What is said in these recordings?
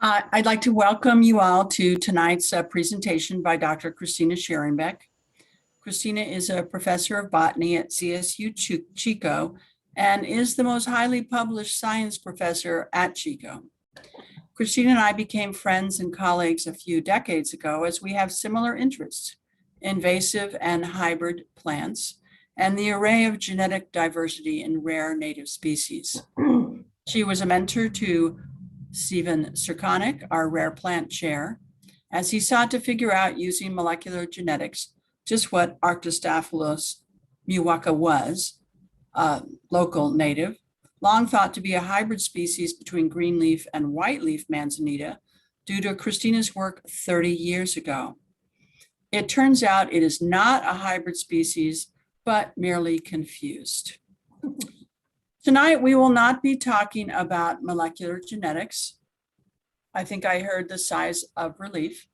I'd like to welcome you all to tonight's presentation by Dr. Kristina Schierenbeck. Kristina is a professor of botany at CSU Chico and is the most highly published science professor at Chico. Kristina and I became friends and colleagues a few decades ago as we have similar interests: invasive and hybrid plants and the array of genetic diversity in rare native species. She was a mentor to Stephen Serkonic, our rare plant chair, as he sought to figure out using molecular genetics just what Arctostaphylos muwaka was, local native, long thought to be a hybrid species between greenleaf and whiteleaf manzanita due to Kristina's work 30 years ago. It turns out it is not a hybrid species, but merely confused. Tonight, we will not be talking about molecular genetics. I think I heard the sighs of relief.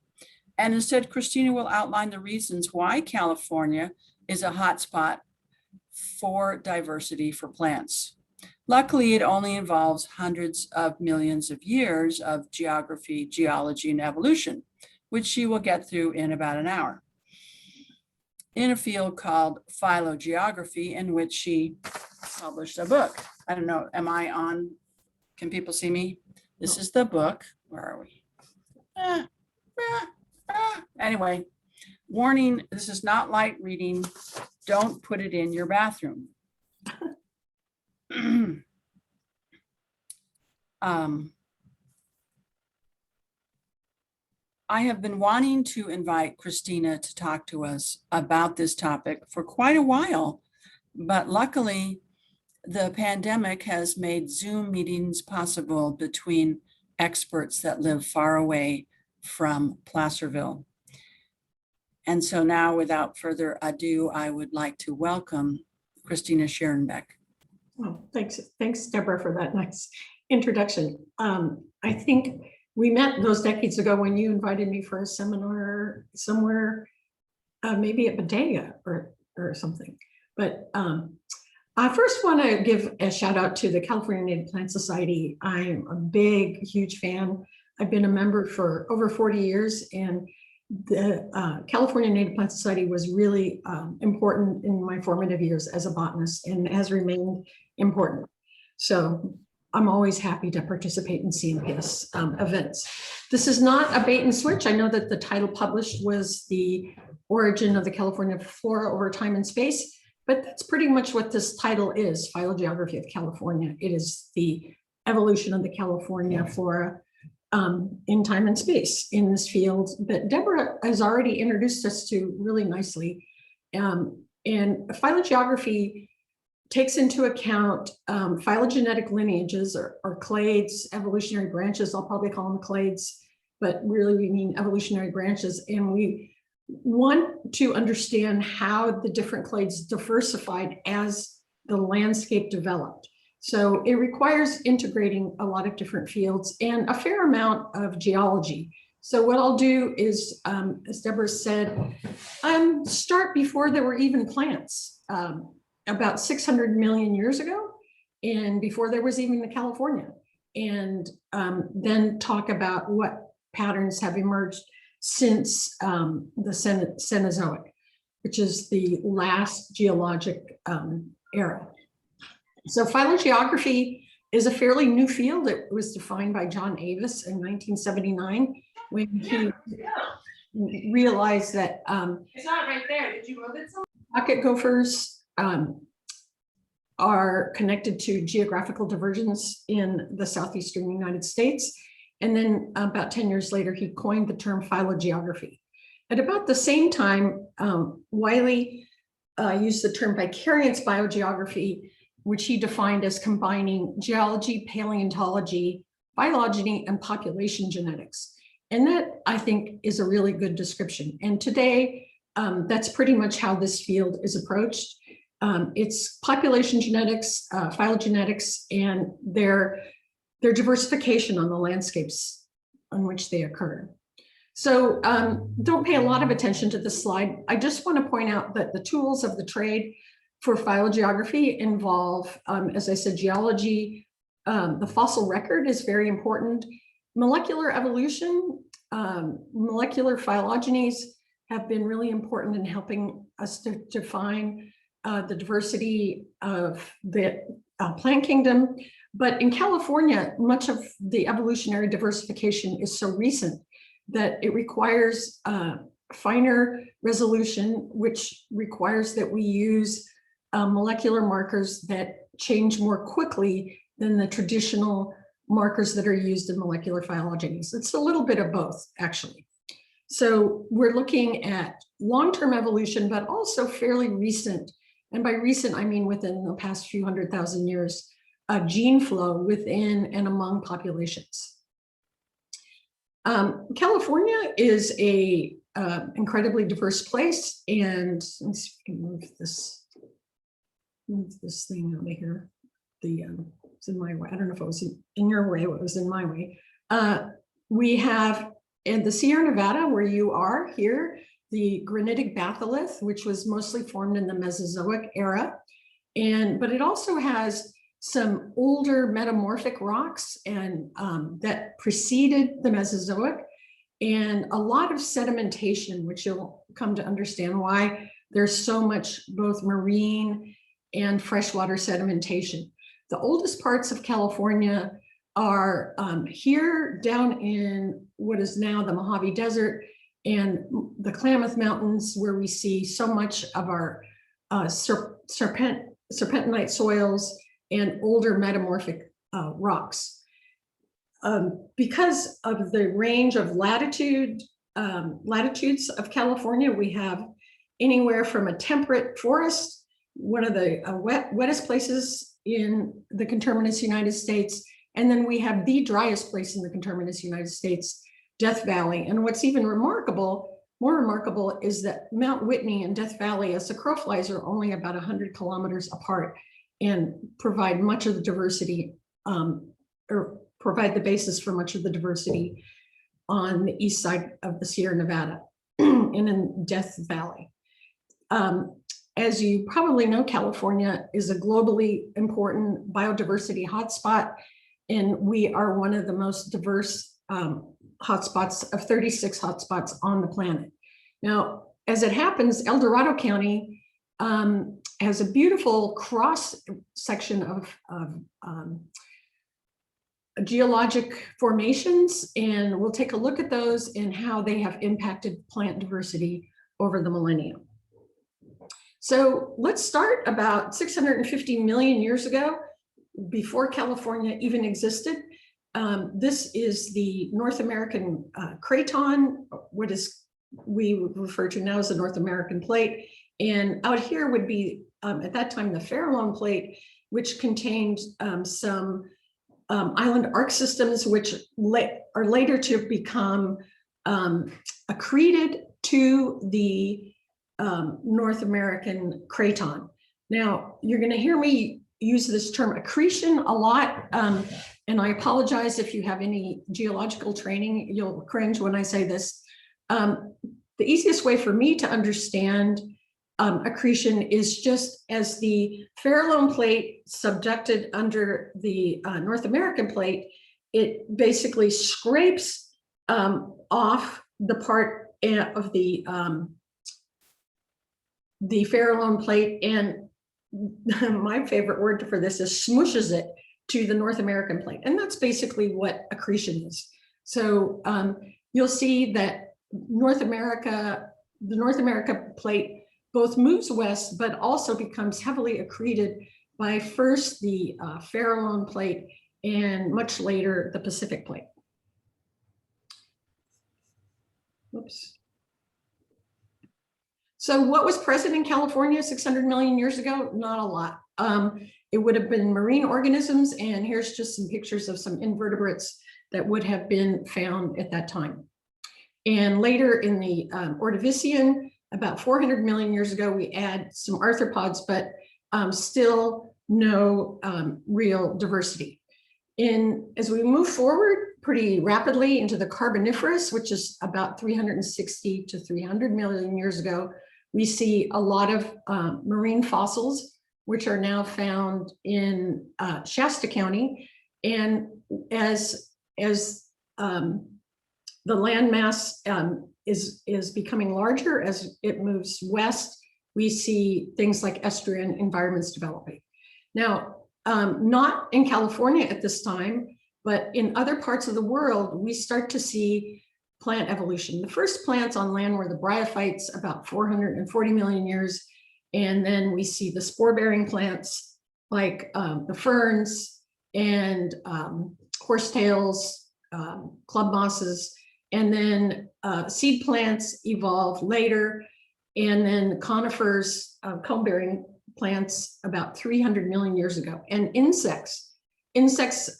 And instead, Kristina will outline the reasons why California is a hotspot for diversity for plants. Luckily, it only involves hundreds of millions of years of geography, geology, and evolution, which she will get through in about an hour, in a field called Phylogeography, in which she published a book. I don't know, am I on? Can people see me? This is the book. Where are we? Anyway, warning, this is not light reading. Don't put it in your bathroom. I have been wanting to invite Kristina to talk to us about this topic for quite a while, but luckily the pandemic has made Zoom meetings possible between experts that live far away from Placerville. And so now, without further ado, I would like to welcome Kristina Schierenbeck. Well, thanks, Deborah, for that nice introduction. I think we met those decades ago when you invited me for a seminar somewhere, maybe at Pangaea or something. But I first want to give a shout out to the California Native Plant Society. I'm a big, huge fan. I've been a member for over 40 years, and the California Native Plant Society was really important in my formative years as a botanist and has remained important. So I'm always happy to participate in CNPS events. This is not a bait and switch. I know that the title published was The Origin of the California Flora Over Time and Space, but that's pretty much what this title is, Phylogeography of California. It is the evolution of the California flora in time and space in this field that Deborah has already introduced us to really nicely. And phylogeography takes into account phylogenetic lineages or clades, evolutionary branches. I'll probably call them clades, but really we mean evolutionary branches. And we want to understand how the different clades diversified as the landscape developed. So it requires integrating a lot of different fields and a fair amount of geology. So what I'll do is, as Deborah said, start before there were even plants, about 600 million years ago, and before there was even the California, and then talk about what patterns have emerged since the Cenozoic, which is the last geologic era. So phylogeography is a fairly new field. It was defined by John Avis in 1979 when he realized that it's not right there. Did you move it somewhere? Pocket gophers are connected to geographical divergence in the southeastern United States. And then about 10 years later, he coined the term phylogeography. At about the same time, Wiley used the term vicariance biogeography, which he defined as combining geology, paleontology, phylogeny, and population genetics. And that, I think, is a really good description. And today, that's pretty much how this field is approached. It's population genetics, phylogenetics, and their diversification on the landscapes on which they occur. So don't pay a lot of attention to this slide. I just want to point out that the tools of the trade for phylogeography involve, as I said, geology. The fossil record is very important. Molecular evolution, molecular phylogenies have been really important in helping us to define the diversity of the plant kingdom. But in California, much of the evolutionary diversification is so recent that it requires finer resolution, which requires that we use molecular markers that change more quickly than the traditional markers that are used in molecular phylogenies. It's a little bit of both, actually. So we're looking at long-term evolution, but also fairly recent, and by recent, I mean within the past few 100,000 years, gene flow within and among populations. California is a incredibly diverse place, and let's see if I can move this thing over here. It's in my way. I don't know if it was in your way, it was in my way. We have in the Sierra Nevada, where you are here, the Granitic Batholith, which was mostly formed in the Mesozoic era. But it also has some older metamorphic rocks and that preceded the Mesozoic, and a lot of sedimentation, which you'll come to understand why there's so much both marine and freshwater sedimentation. The oldest parts of California are here down in what is now the Mojave Desert and the Klamath Mountains, where we see so much of our serpentinite soils and older metamorphic rocks. Because of the range of latitudes of California, we have anywhere from a temperate forest, one of the wettest places in the conterminous United States, and then we have the driest place in the conterminous United States, Death Valley. And what's even more remarkable is that Mount Whitney and Death Valley, as the crow flies, are only about 100 kilometers apart and provide much of the diversity, or provide the basis for much of the diversity on the east side of the Sierra Nevada and in Death Valley. As you probably know, California is a globally important biodiversity hotspot, and we are one of the most diverse hotspots of 36 hotspots on the planet. Now, as it happens, Dorado County has a beautiful cross section of geologic formations, and we'll take a look at those and how they have impacted plant diversity over the millennium. So let's start about 650 million years ago, before California even existed. This is the North American craton, what we refer to now as the North American plate. And out here would be, at that time, the Farallone plate, which contained some island arc systems, which are later to become accreted to the North American craton. Now, you're going to hear me use this term accretion a lot, and I apologize if you have any geological training, you'll cringe when I say this. The easiest way for me to understand accretion is just as the Farallone plate subducted under the North American plate, it basically scrapes off the part of the Farallone plate, and my favorite word for this is smooshes it to the North American plate. And that's basically what accretion is. So you'll see that the North America plate both moves west, but also becomes heavily accreted by first the Farallone plate and much later the Pacific plate. Whoops. So what was present in California 600 million years ago? Not a lot. It would have been marine organisms, and here's just some pictures of some invertebrates that would have been found at that time. And later in the Ordovician, about 400 million years ago, we add some arthropods, but still no real diversity. As we move forward pretty rapidly into the Carboniferous, which is about 360 to 300 million years ago, we see a lot of marine fossils, which are now found in Shasta County. And as the landmass is becoming larger as it moves west. We see things like estuarine environments developing. Now, not in California at this time, but in other parts of the world, we start to see plant evolution. The first plants on land were the bryophytes, about 440 million years. And then we see the spore-bearing plants like the ferns and horsetails, club mosses, and then seed plants evolve later, and then conifers, cone-bearing plants about 300 million years ago. And insects,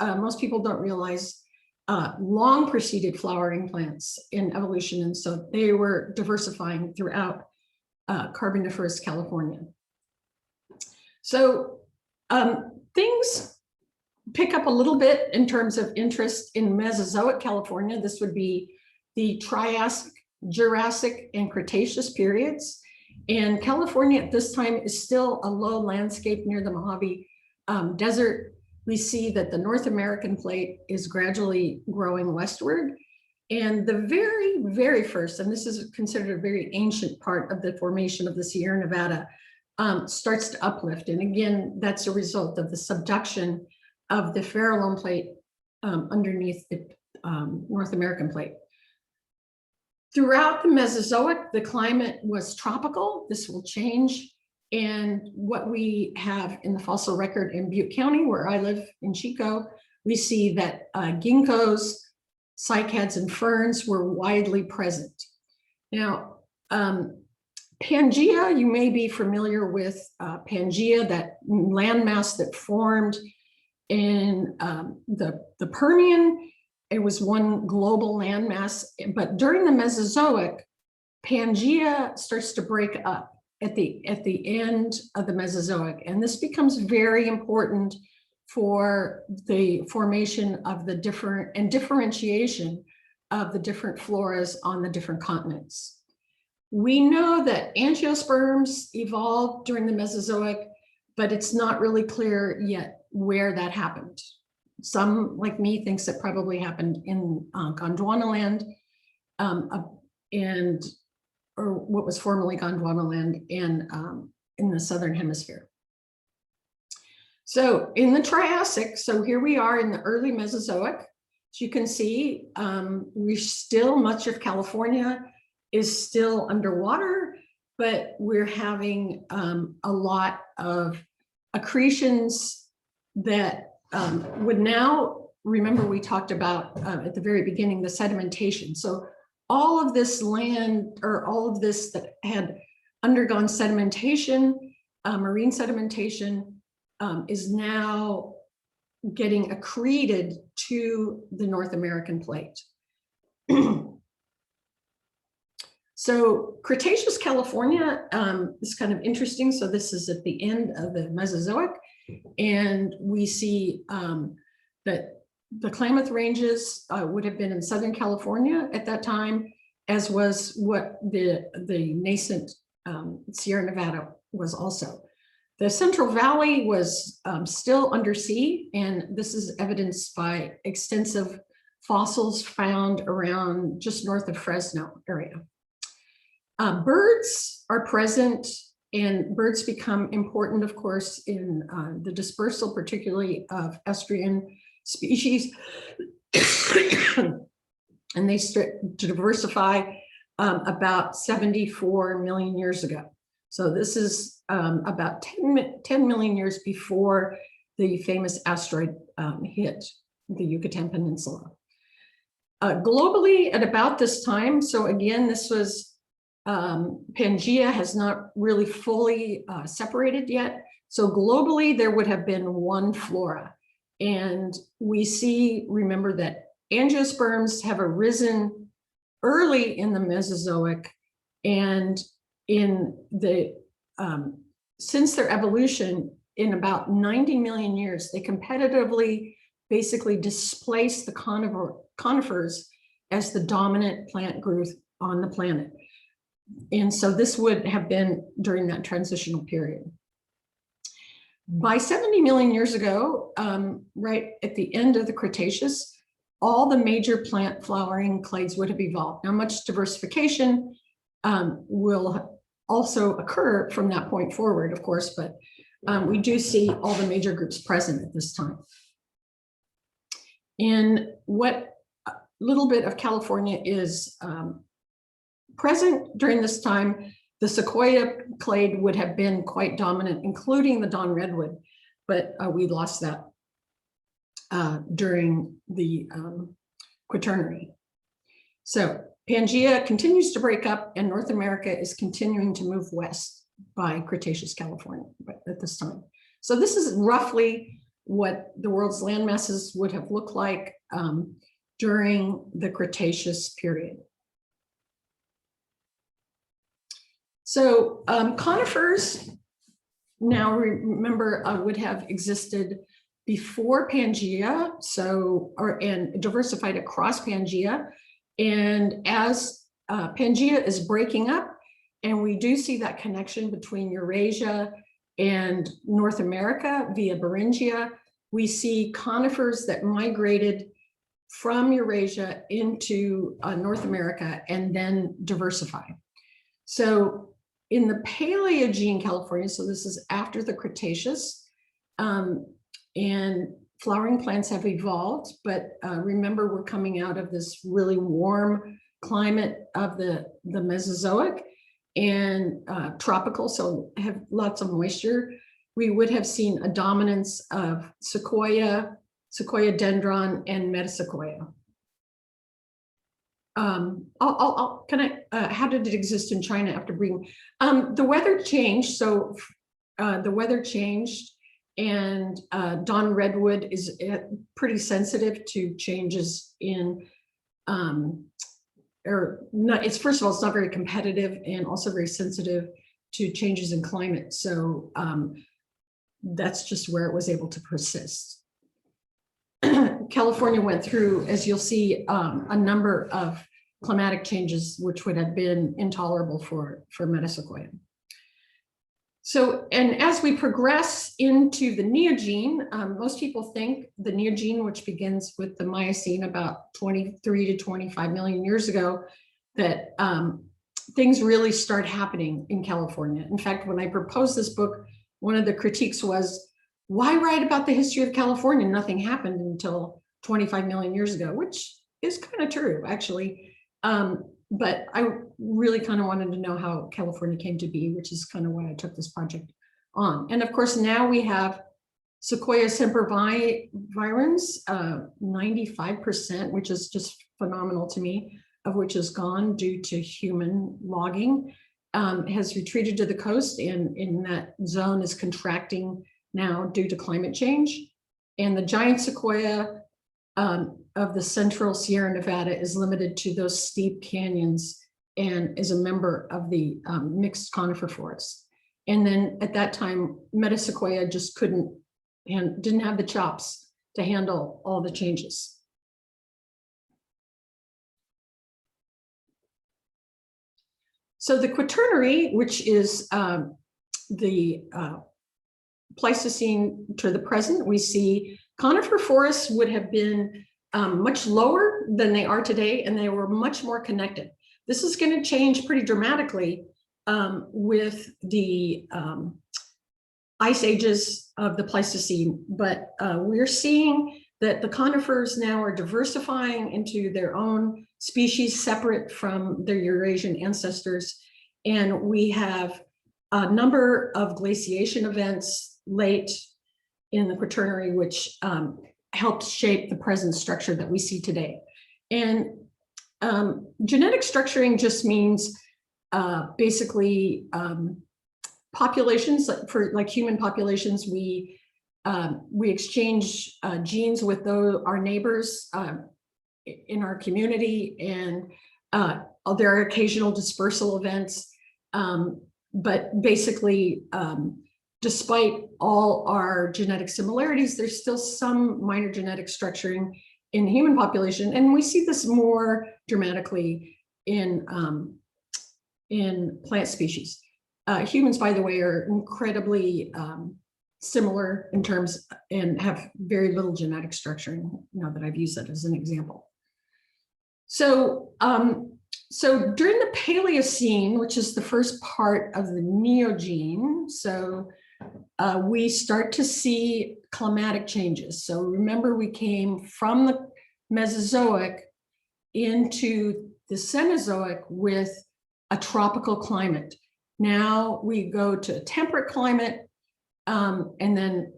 most people don't realize, long preceded flowering plants in evolution, and so they were diversifying throughout Carboniferous California. So things pick up a little bit in terms of interest in Mesozoic California. This would be the Triassic, Jurassic, and Cretaceous periods. And California at this time is still a low landscape near the Mojave Desert. We see that the North American plate is gradually growing westward. And the very, very first, and this is considered a very ancient part of the formation of the Sierra Nevada, starts to uplift. And again, that's a result of the subduction of the Farallon plate underneath the North American plate. Throughout the Mesozoic, the climate was tropical. This will change. And what we have in the fossil record in Butte County, where I live in Chico, we see that ginkgos, cycads, and ferns were widely present. Now, Pangaea, you may be familiar with Pangaea, that landmass that formed in the Permian. It was one global landmass, but during the Mesozoic, Pangaea starts to break up at the end of the Mesozoic, and this becomes very important for the formation of the different and differentiation of the different floras on the different continents. We know that angiosperms evolved during the Mesozoic, but it's not really clear yet where that happened. Some, like me, thinks it probably happened in Gondwanaland, or what was formerly Gondwanaland, in the Southern Hemisphere. So in the Triassic, so here we are in the early Mesozoic. As you can see, much of California is still underwater, but we're having a lot of accretions that would now, remember we talked about at the very beginning, the sedimentation. So all of this land, or all of this that had undergone sedimentation, marine sedimentation, is now getting accreted to the North American plate. So Cretaceous California is kind of interesting. So this is at the end of the Mesozoic, and we see that the Klamath Ranges would have been in Southern California at that time, as was what the nascent Sierra Nevada was also. The Central Valley was still undersea, and this is evidenced by extensive fossils found around just north of Fresno area. Birds are present, and birds become important, of course, in the dispersal, particularly of estuarine species, and they start to diversify about 74 million years ago. So this is about 10 million years before the famous asteroid hit the Yucatan Peninsula. Globally, at about this time, so again, this was Pangaea has not really fully separated yet. So globally, there would have been one flora. And we see, remember that angiosperms have arisen early in the Mesozoic, and in the since their evolution in about 90 million years, they competitively basically displaced the conifers as the dominant plant group on the planet. And so this would have been during that transitional period. By 70 million years ago, right at the end of the Cretaceous, all the major plant flowering clades would have evolved. Now, much diversification will also occur from that point forward, of course, but we do see all the major groups present at this time. And what little bit of California is present during this time, the Sequoia clade would have been quite dominant, including the Dawn redwood, but we lost that during the Quaternary. So Pangaea continues to break up, and North America is continuing to move west by Cretaceous California at this time. So this is roughly what the world's land masses would have looked like during the Cretaceous period. So conifers, now remember, would have existed before Pangaea, and diversified across Pangaea. And as Pangaea is breaking up, and we do see that connection between Eurasia and North America via Beringia, we see conifers that migrated from Eurasia into North America and then diversified. So in the Paleogene California, so this is after the Cretaceous, and flowering plants have evolved, but remember, we're coming out of this really warm climate of the Mesozoic and tropical, so have lots of moisture. We would have seen a dominance of Sequoia, Sequoia dendron, and Metasequoia. How did it exist in China after breeding? The weather changed, so the weather changed, and Dawn redwood is pretty sensitive to changes in, it's first of all, it's not very competitive and also very sensitive to changes in climate. So that's just where it was able to persist. California went through, as you'll see, a number of climatic changes, which would have been intolerable for Metasequoia. So, and as we progress into the Neogene, most people think the Neogene, which begins with the Miocene about 23 to 25 million years ago, that things really start happening in California. In fact, when I proposed this book, one of the critiques was, why write about the history of California? Nothing happened until 25 million years ago, which is kind of true, actually. But I really kind of wanted to know how California came to be, which is kind of why I took this project on. And of course, now we have Sequoia sempervirens, 95%, which is just phenomenal to me, of which is gone due to human logging, has retreated to the coast, and in that zone is contracting now due to climate change. And the giant sequoia of the central Sierra Nevada is limited to those steep canyons and is a member of the mixed conifer forest. And then at that time, Metasequoia just couldn't and didn't have the chops to handle all the changes. So the Quaternary, which is the Pleistocene to the present, we see conifer forests would have been much lower than they are today, and they were much more connected. This is going to change pretty dramatically with the ice ages of the Pleistocene, but we're seeing that the conifers now are diversifying into their own species separate from their Eurasian ancestors. And we have a number of glaciation events late in the Quaternary, which helped shape the present structure that we see today. And genetic structuring just means basically populations, like human populations, we exchange genes with our neighbors in our community, and there are occasional dispersal events, but basically, despite all our genetic similarities, there's still some minor genetic structuring in the human population, and we see this more dramatically in plant species. Humans, by the way, are incredibly similar in terms and have very little genetic structuring, now that I've used that as an example. So, so during the Paleocene, which is the first part of the Neogene, so we start to see climatic changes. So remember, we came from the Mesozoic into the Cenozoic with a tropical climate. Now we go to a temperate climate and then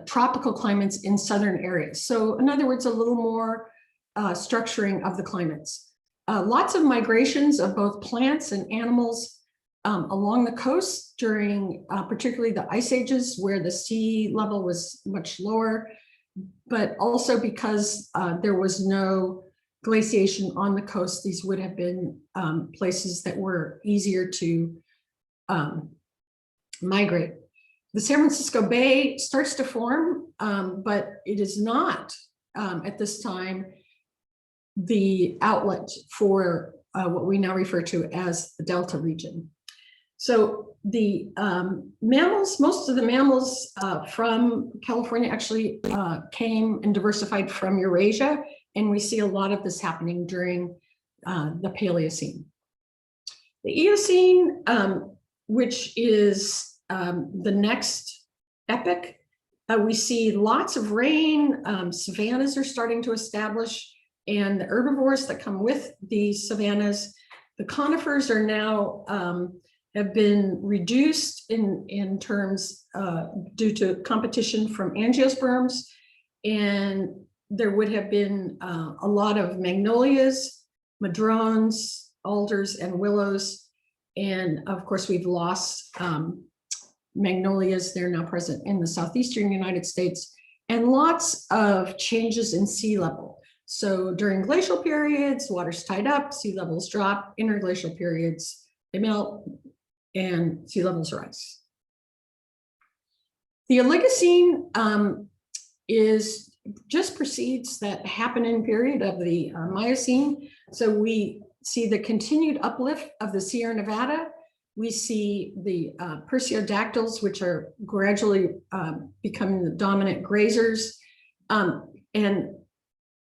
tropical climates in southern areas. So in other words, a little more structuring of the climates. Lots of migrations of both plants and animals along the coast during particularly the ice ages, where the sea level was much lower, but also because there was no glaciation on the coast, these would have been places that were easier to migrate. The San Francisco Bay starts to form, but it is not at this time the outlet for what we now refer to as the Delta region. So the mammals, most of the mammals from California actually came and diversified from Eurasia, and we see a lot of this happening during the Paleocene. The Eocene, which is the next epoch, we see lots of rain, savannas are starting to establish, and the herbivores that come with the savannas. The conifers are now have been reduced in terms due to competition from angiosperms, and there would have been a lot of magnolias, madrones, alders, and willows, and of course we've lost magnolias. They're now present in the southeastern United States, and lots of changes in sea level. So during glacial periods, water's tied up, sea levels drop. Interglacial periods, they melt, and sea levels rise. The Oligocene is just precedes that Happening period of the Miocene. So we see the continued uplift of the Sierra Nevada. We see the Perseodactyls, which are gradually becoming the dominant grazers. And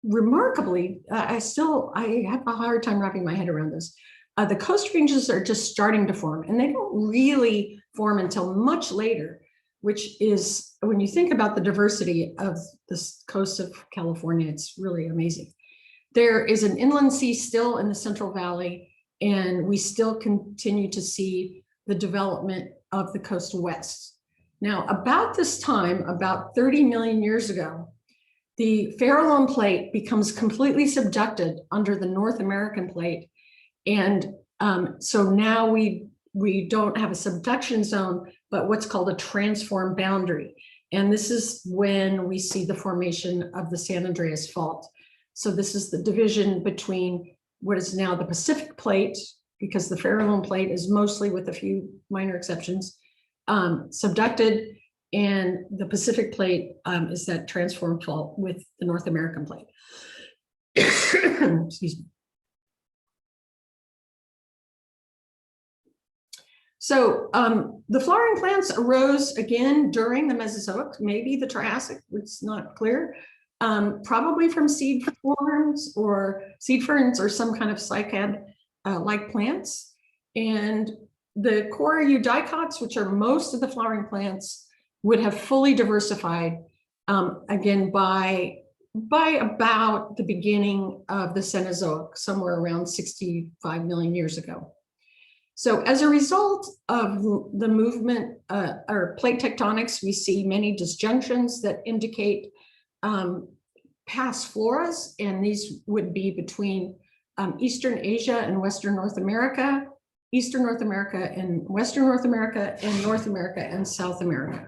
remarkably, I have a hard time wrapping my head around this. The coast ranges are just starting to form, and they don't really form until much later, which is, when you think about the diversity of this coast of California, it's really amazing. There is an inland sea still in the Central Valley, and we still continue to see the development of the coast west. Now, about this time, about 30 million years ago, the Farallon Plate becomes completely subducted under the North American Plate. And so now we don't have a subduction zone, but what's called a transform boundary. And this is when we see the formation of the San Andreas Fault. So this is the division between what is now the Pacific Plate, because the Farallon Plate is mostly, with a few minor exceptions, subducted, and the Pacific Plate is that transform fault with the North American Plate. Excuse me. So the flowering plants arose again during the Mesozoic, maybe the Triassic, it's not clear, probably from seed ferns or some kind of cycad like plants. And the Coreoeudicots, which are most of the flowering plants, would have fully diversified again by about the beginning of the Cenozoic, somewhere around 65 million years ago. So as a result of the movement or plate tectonics, we see many disjunctions that indicate past floras, and these would be between Eastern Asia and Western North America, Eastern North America and Western North America, and North America and South America.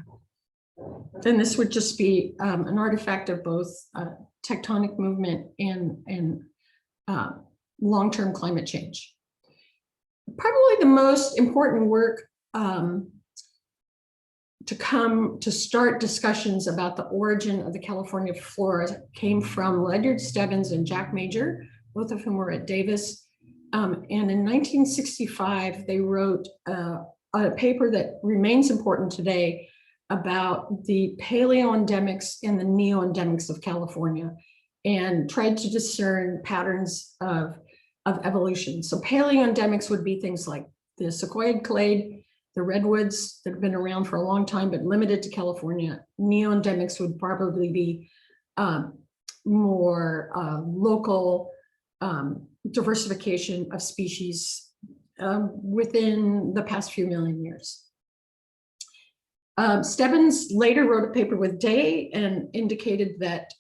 Then this would just be an artifact of both tectonic movement and long-term climate change. Probably the most important work to start discussions about the origin of the California flora came from Ledyard Stebbins and Jack Major, both of whom were at Davis. And in 1965, they wrote a paper that remains important today, about the paleoendemics and the neoendemics of California and tried to discern patterns of evolution. So paleoendemics would be things like the sequoiad clade, the redwoods that have been around for a long time but limited to California. Neoendemics would probably be more local diversification of species within the past few million years. Stebbins later wrote a paper with Day and indicated that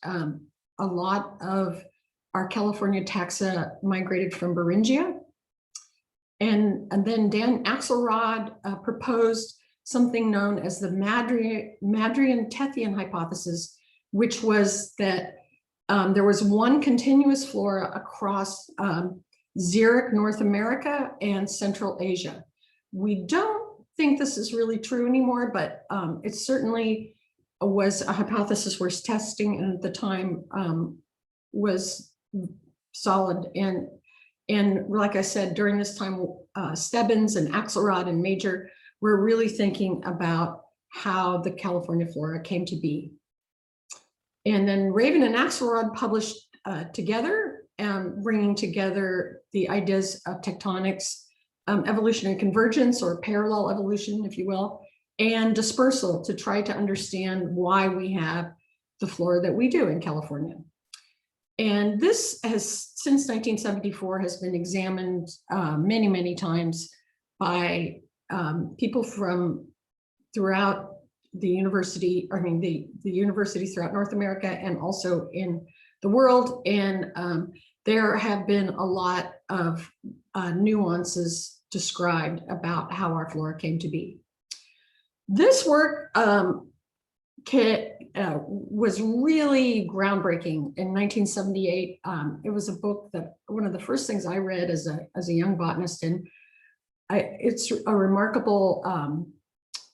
a lot of our California taxa migrated from Beringia. And then Dan Axelrod proposed something known as the Madrian Tethian hypothesis, which was that there was one continuous flora across xeric North America and Central Asia. We don't think this is really true anymore, but it certainly was a hypothesis worth testing, and at the time was solid. And like I said, during this time, Stebbins and Axelrod and Major were really thinking about how the California flora came to be. And then Raven and Axelrod published together, bringing together the ideas of tectonics, evolutionary convergence or parallel evolution, if you will, and dispersal to try to understand why we have the flora that we do in California. And this has, since 1974, has been examined many, many times by people from throughout the university, the universities throughout North America and also in the world. And there have been a lot of nuances described about how our flora came to be. This work was really groundbreaking in 1978. It was a book that one of the first things I read as a young botanist, and it's a remarkable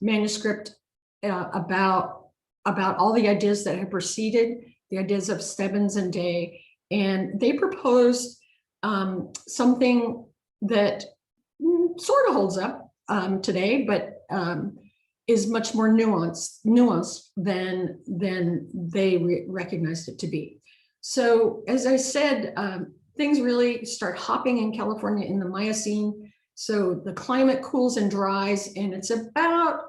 manuscript about all the ideas that had preceded the ideas of Stebbins and Day, and they proposed something that sort of holds up today, but is much more nuanced than they recognized it to be. So as I said, things really start hopping in California in the Miocene. So the climate cools and dries, and it's about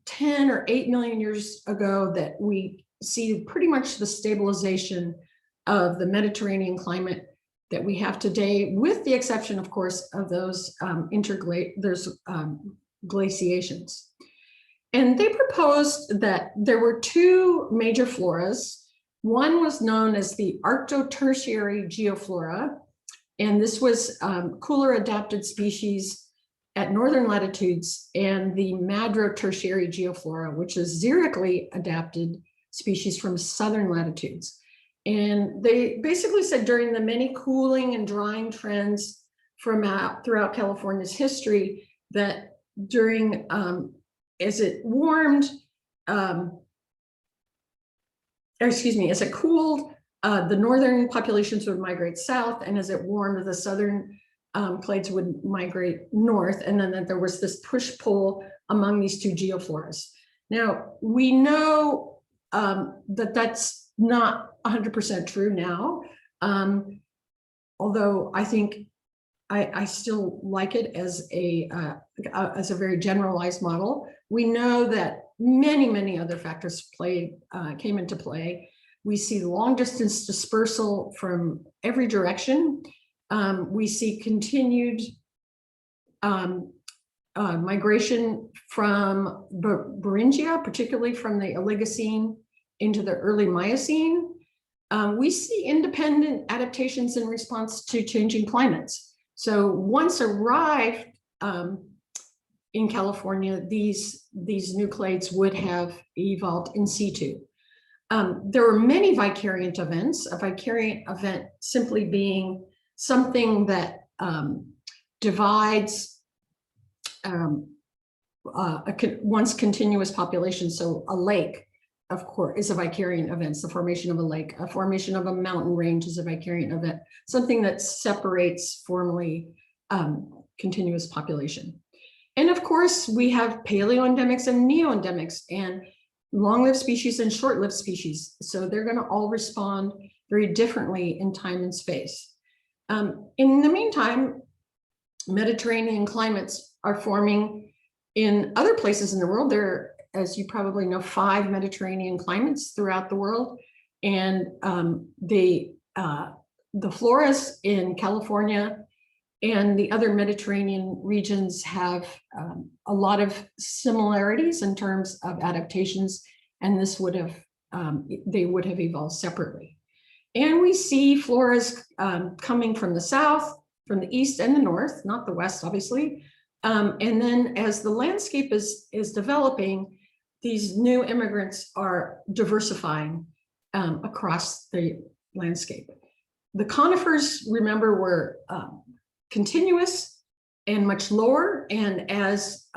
10 or 8 million years ago that we see pretty much the stabilization of the Mediterranean climate that we have today, with the exception, of course, of those glaciations. And they proposed that there were two major floras. One was known as the Arctotertiary geoflora, and this was cooler adapted species at northern latitudes, and the Madro-Tertiary geoflora, which is xerically adapted species from southern latitudes. And they basically said during the many cooling and drying trends throughout California's history, that during as it warmed, as it cooled, the northern populations would migrate south, and as it warmed, the southern clades would migrate north, and then that there was this push-pull among these two geofloras. Now, we know that that's not 100% true now, although I think I still like it as a very generalized model. We know that many other factors came into play. We see long distance dispersal from every direction. We see continued migration from Beringia, particularly from the Oligocene into the early Miocene. We see independent adaptations in response to changing climates. So once arrived in California, these new clades would have evolved in situ. There were many vicariant events, a vicariant event simply being something that divides once continuous population. So a lake, of course, is a vicariant event. The formation of a lake, a formation of a mountain range is a vicariant event, something that separates formerly continuous population. And of course, we have paleoendemics and neoendemics and long-lived species and short-lived species. So they're going to all respond very differently in time and space. In the meantime, Mediterranean climates are forming in other places in the world. There are, as you probably know, 5 Mediterranean climates throughout the world. And the floras in California and the other Mediterranean regions have a lot of similarities in terms of adaptations, and this would have, they would have evolved separately. And we see floras coming from the south, from the east and the north, not the west, obviously. And then as the landscape is developing, these new immigrants are diversifying across the landscape. The conifers, remember, were continuous and much lower. And as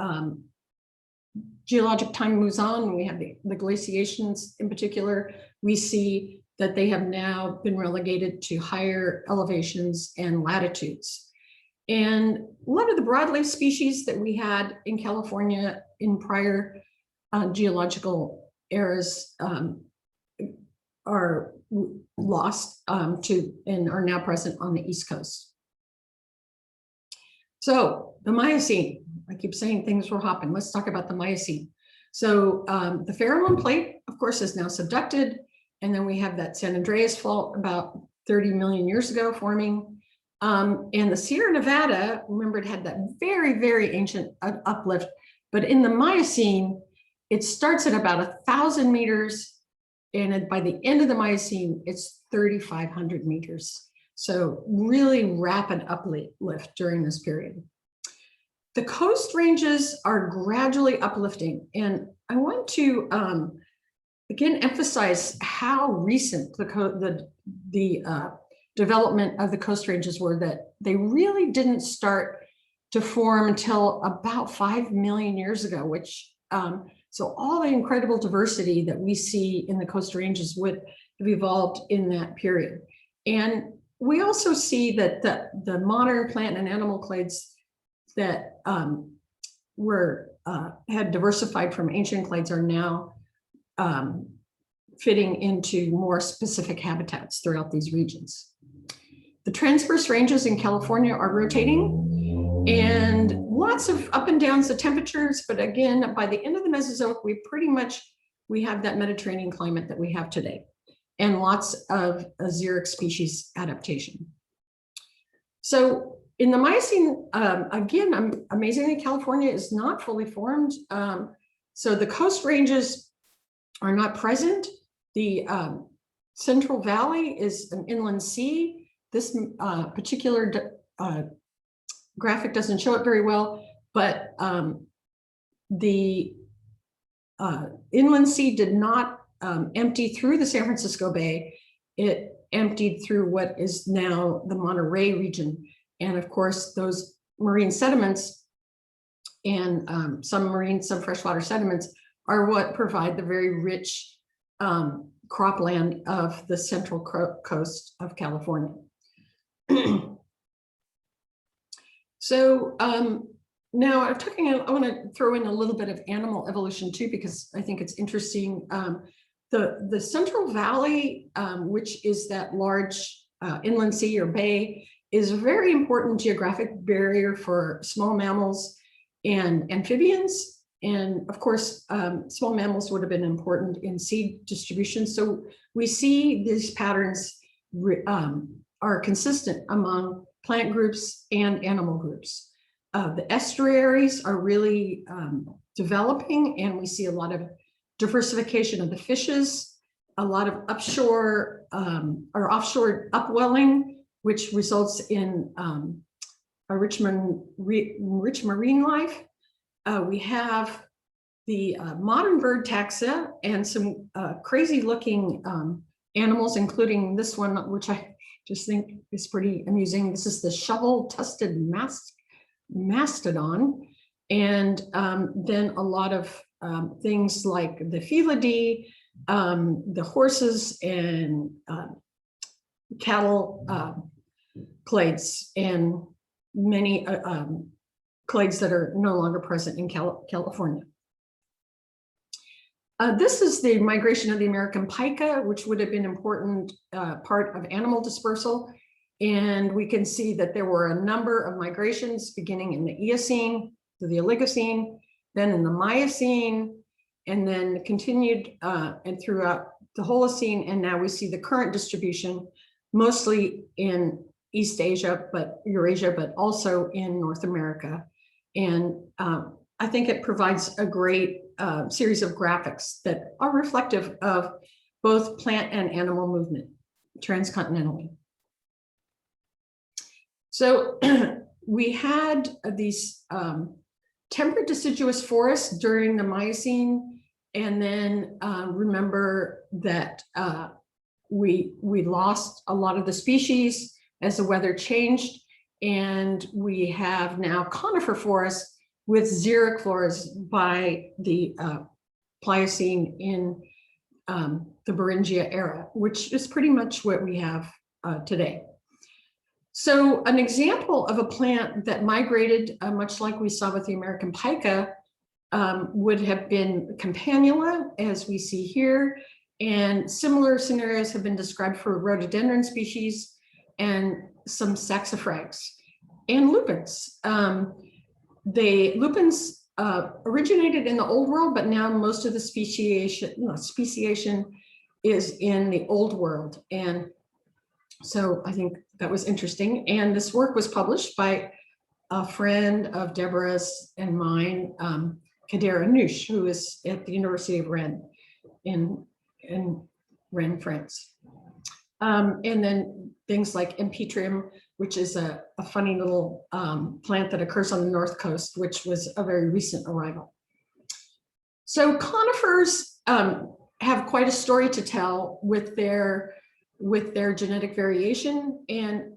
geologic time moves on, we have the glaciations in particular, we see that they have now been relegated to higher elevations and latitudes. And a lot of the broadleaf species that we had in California in prior geological eras are lost and are now present on the East Coast. So the Miocene, I keep saying things were hopping. Let's talk about the Miocene. So the Farallon Plate, of course, is now subducted. And then we have that San Andreas Fault about 30 million years ago forming. And the Sierra Nevada, remember, it had that very, very ancient uplift. But in the Miocene, it starts at about 1,000 meters. And by the end of the Miocene, it's 3,500 meters. So really rapid uplift during this period. The coast ranges are gradually uplifting. And I want to, again, emphasize how recent the development of the coast ranges were, that they really didn't start to form until about 5 million years ago, which, so all the incredible diversity that we see in the coast ranges would have evolved in that period. And we also see that the modern plant and animal clades that had diversified from ancient clades are now fitting into more specific habitats throughout these regions. The transverse ranges in California are rotating, and lots of up and downs the temperatures, but again, by the end of the Mesozoic, we have that Mediterranean climate that we have today, and lots of xeric species adaptation. So in the Miocene, again, amazingly, California is not fully formed. So the coast ranges are not present. The Central Valley is an inland sea. This particular graphic doesn't show it very well, but the inland sea did not empty through the San Francisco Bay. It emptied through what is now the Monterey region. And of course, those marine sediments and some freshwater sediments are what provide the very rich cropland of the central coast of California. So now I want to throw in a little bit of animal evolution too, because I think it's interesting. The Central Valley, which is that large inland sea or bay, is a very important geographic barrier for small mammals and amphibians. And of course, small mammals would have been important in seed distribution. So we see these patterns are consistent among plant groups and animal groups. The estuaries are really developing, and we see a lot of diversification of the fishes, a lot of upshore or offshore upwelling, which results in a rich marine life. We have the modern bird taxa and some crazy looking animals, including this one, which I just think is pretty amusing. This is the shovel-tusted mastodon. And then a lot of things like the Felidae, the horses and cattle clades, and many clades that are no longer present in California. This is the migration of the American pika, which would have been an important part of animal dispersal. And we can see that there were a number of migrations beginning in the Eocene to the Oligocene, then in the Miocene, and then continued and throughout the Holocene. And now we see the current distribution, mostly in East Asia, but Eurasia, but also in North America. And I think it provides a great series of graphics that are reflective of both plant and animal movement transcontinentally. So we had these temperate deciduous forests during the Miocene, and then remember that we lost a lot of the species as the weather changed, and we have now conifer forests with xeric floras by the Pliocene in the Beringia era, which is pretty much what we have today. So an example of a plant that migrated, much like we saw with the American pika, would have been campanula, as we see here, and similar scenarios have been described for rhododendron species and some saxifrags and lupins. The lupins originated in the Old World, but now most of the speciation is in the Old World. And so I think that was interesting. And this work was published by a friend of Deborah's and mine, Kadera Nouche, who is at the University of Rennes in Rennes, France. And then things like Empetrium, which is a funny little plant that occurs on the North Coast, which was a very recent arrival. So conifers have quite a story to tell with their genetic variation. And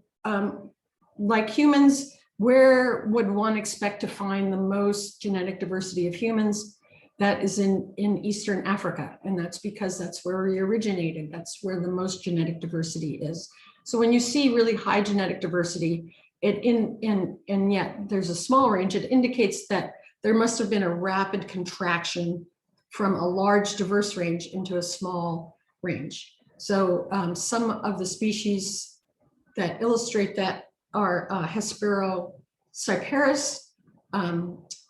like humans, where would one expect to find the most genetic diversity of humans? That is in Eastern Africa. And that's because that's where we originated. That's where the most genetic diversity is. So when you see really high genetic diversity, and yet there's a small range, it indicates that there must have been a rapid contraction from a large diverse range into a small range. So some of the species that illustrate that are Hesperocyparis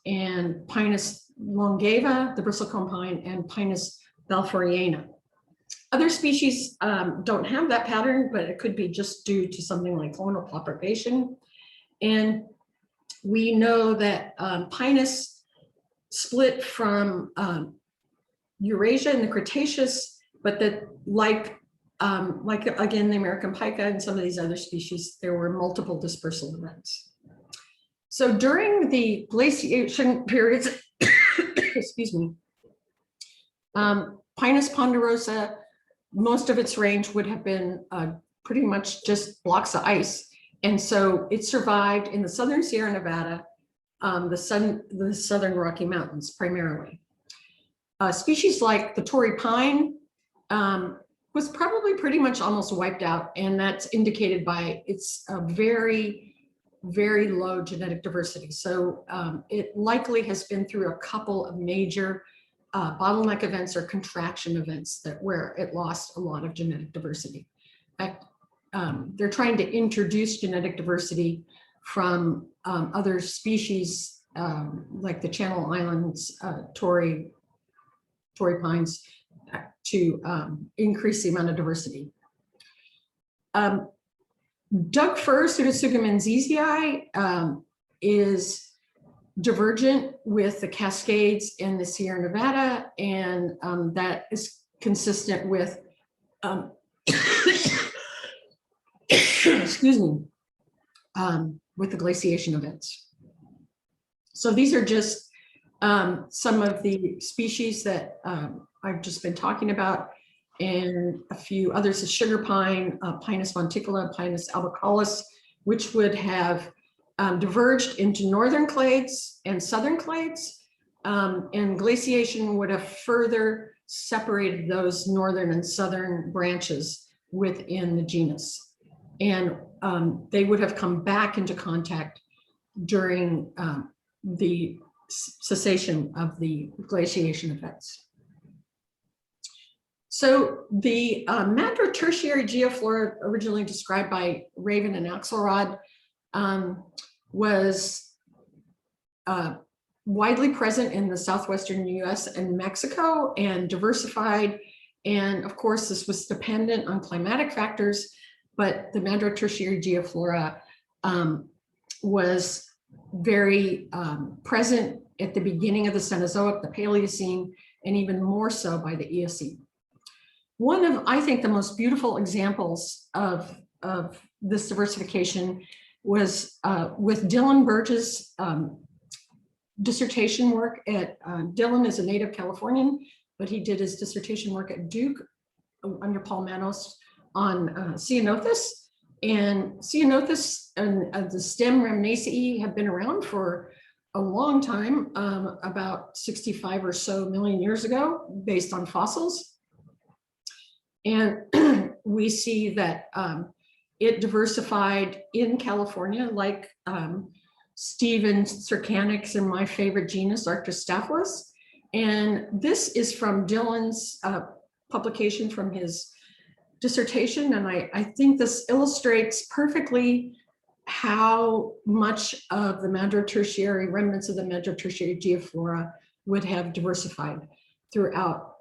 and Pinus longeva, the bristlecone pine, and Pinus balfouriana. Other species don't have that pattern, but it could be just due to something like clonal propagation. And we know that Pinus split from Eurasia in the Cretaceous, but that like again, the American pika and some of these other species, there were multiple dispersal events. So during the glaciation periods, excuse me, Pinus ponderosa, most of its range would have been pretty much just blocks of ice. And so it survived in the southern Sierra Nevada, the southern Rocky Mountains primarily. Species like the Torrey pine was probably pretty much almost wiped out, and that's indicated by its very, very low genetic diversity. So it likely has been through a couple of major bottleneck events or contraction events where it lost a lot of genetic diversity. In fact, they're trying to introduce genetic diversity from other species like the Channel Islands, Torrey pines, to increase the amount of diversity. Doug fir, Pseudosugum zezii, is divergent with the Cascades in the Sierra Nevada, and that is consistent with, excuse me, with the glaciation events. So these are just some of the species that I've just been talking about, and a few others, the sugar pine, Pinus monticula, Pinus albicollis, which would have diverged into northern clades and southern clades, and glaciation would have further separated those northern and southern branches within the genus. And they would have come back into contact during the cessation of the glaciation events. So the Madre tertiary geoflora, originally described by Raven and Axelrod, was widely present in the southwestern US and Mexico and diversified. And of course, this was dependent on climatic factors, but the Madre tertiary geoflora was very present at the beginning of the Cenozoic, the Paleocene, and even more so by the Eocene. One of, I think, the most beautiful examples of this diversification was with Dylan Burge's dissertation work at, Dylan is a native Californian, but he did his dissertation work at Duke under Paul Manos on Ceanothus. And Ceanothus and the stem Ramnaceae have been around for a long time, about 65 or so million years ago, based on fossils. And we see that it diversified in California, like Stephen's Cercanix and my favorite genus, Arctostaphylos. And this is from Dylan's publication from his dissertation. And I think this illustrates perfectly how much of the Madre tertiary, remnants of the Madre tertiary geoflora would have diversified throughout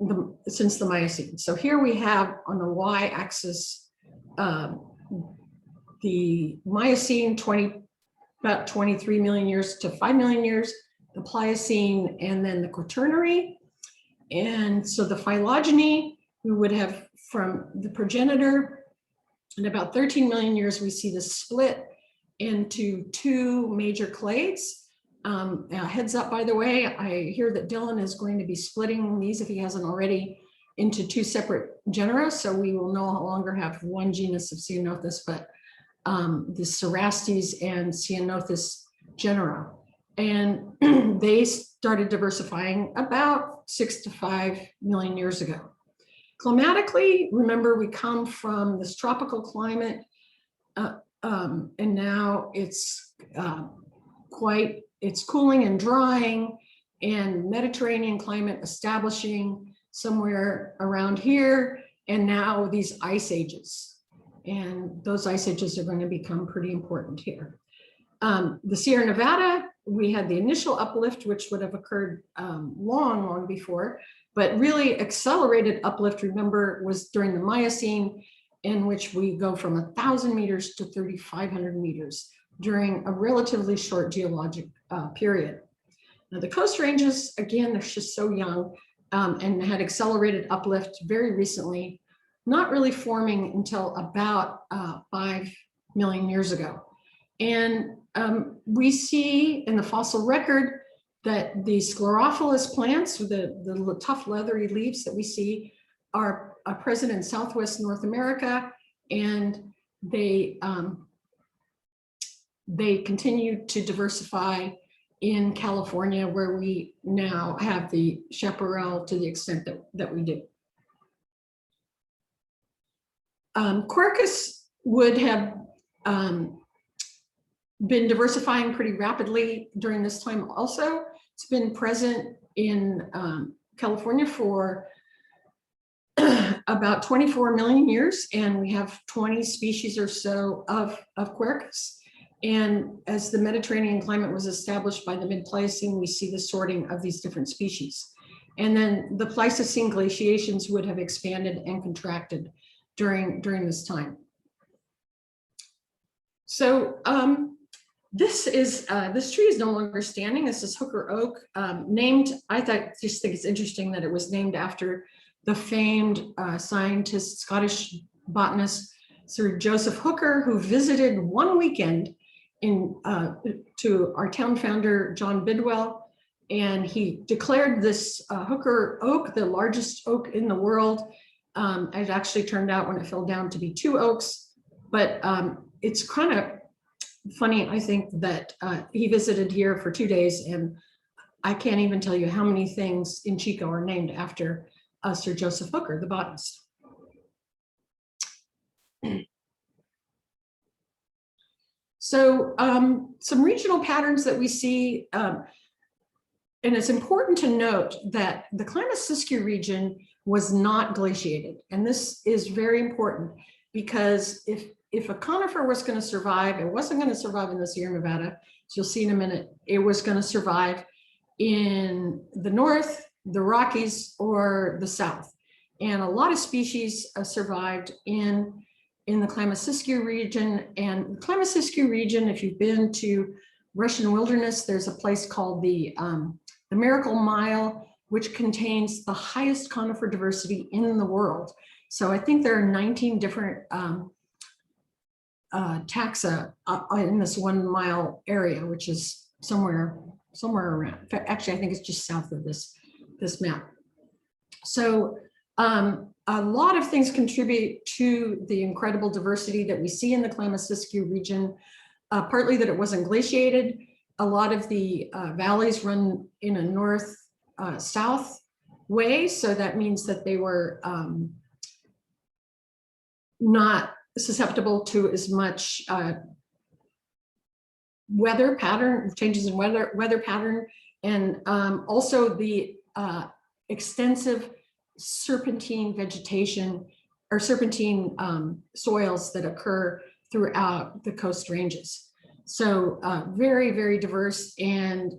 since the Miocene. So here we have on the y-axis the Miocene, about 23 million years to 5 million years, the Pliocene, and then the Quaternary. And so the phylogeny, we would have from the progenitor, in about 13 million years, we see this split into two major clades. Heads up, by the way, I hear that Dylan is going to be splitting these, if he hasn't already, into two separate genera. So we will no longer have one genus of Ceanothus, but the Cerastes and Ceanothus genera. And they started diversifying about 6 to 5 million years ago. Climatically, remember, we come from this tropical climate, and now it's it's cooling and drying, and Mediterranean climate establishing somewhere around here, and now these ice ages. And those ice ages are going to become pretty important here. The Sierra Nevada, we had the initial uplift, which would have occurred long before, but really accelerated uplift, remember, was during the Miocene, in which we go from 1,000 meters to 3,500 meters during a relatively short geologic period. Now the coast ranges, again, they're just so young and had accelerated uplift very recently, not really forming until about 5 million years ago. And we see in the fossil record that the sclerophilous plants, the tough leathery leaves that we see, are present in Southwest North America, and they continue to diversify in California, where we now have the chaparral to the extent that we do. Quercus would have been diversifying pretty rapidly during this time also. It's been present in California for about 24 million years, and we have 20 species or so of Quercus. And as the Mediterranean climate was established by the mid-Pliocene, we see the sorting of these different species. And then the Pleistocene glaciations would have expanded and contracted during this time. So this tree is no longer standing. This is hooker oak, named, just think it's interesting that it was named after the famed scientist, Scottish botanist, Sir Joseph Hooker, who visited one weekend to our town founder, John Bidwell, and he declared this hooker oak the largest oak in the world. It actually turned out, when it fell down, to be 2 oaks, but it's kind of funny, I think, that he visited here for 2 days, and I can't even tell you how many things in Chico are named after Sir Joseph Hooker, the botanist. So some regional patterns that we see, and it's important to note that the Klamath Siskiyou region was not glaciated. And this is very important because if a conifer was going to survive, it wasn't going to survive in the Sierra Nevada. So you'll see in a minute, it was going to survive in the north, the Rockies, or the south. And a lot of species survived in the Klamath Siskiyou region. And the Klamath Siskiyou region, if you've been to Russian wilderness, there's a place called the Miracle Mile, which contains the highest conifer diversity in the world. So I think there are 19 different taxa in this 1 mile area, which is somewhere around. Actually, I think it's just south of this map. So a lot of things contribute to the incredible diversity that we see in the Klamath Siskiyou region, partly that it wasn't glaciated. A lot of the valleys run in a north-south way, so that means that they were not susceptible to as much weather pattern, changes in weather pattern, and also the extensive serpentine vegetation or serpentine soils that occur throughout the coast ranges. So very, very diverse. And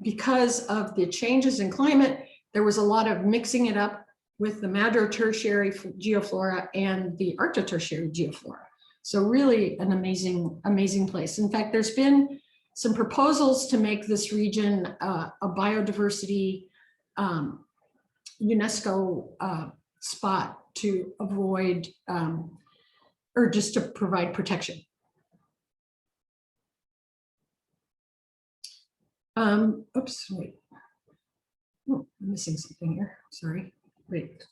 because of the changes in climate, there was a lot of mixing it up with the Madre tertiary geoflora and the Arctotertiary geoflora. So really an amazing place. In fact, there's been some proposals to make this region a biodiversity UNESCO spot to avoid or just to provide protection. Oops, wait. Oh, I'm missing something here. Sorry. Wait.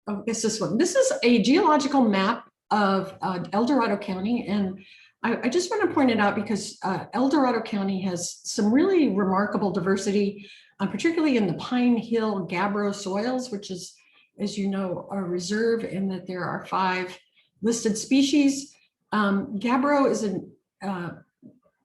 Oh, it's this one. This is a geological map of El Dorado County, and I just want to point it out because El Dorado County has some really remarkable diversity, particularly in the Pine Hill gabbro soils, which is, as you know, a reserve, and that there are 5 listed species. Gabbro is an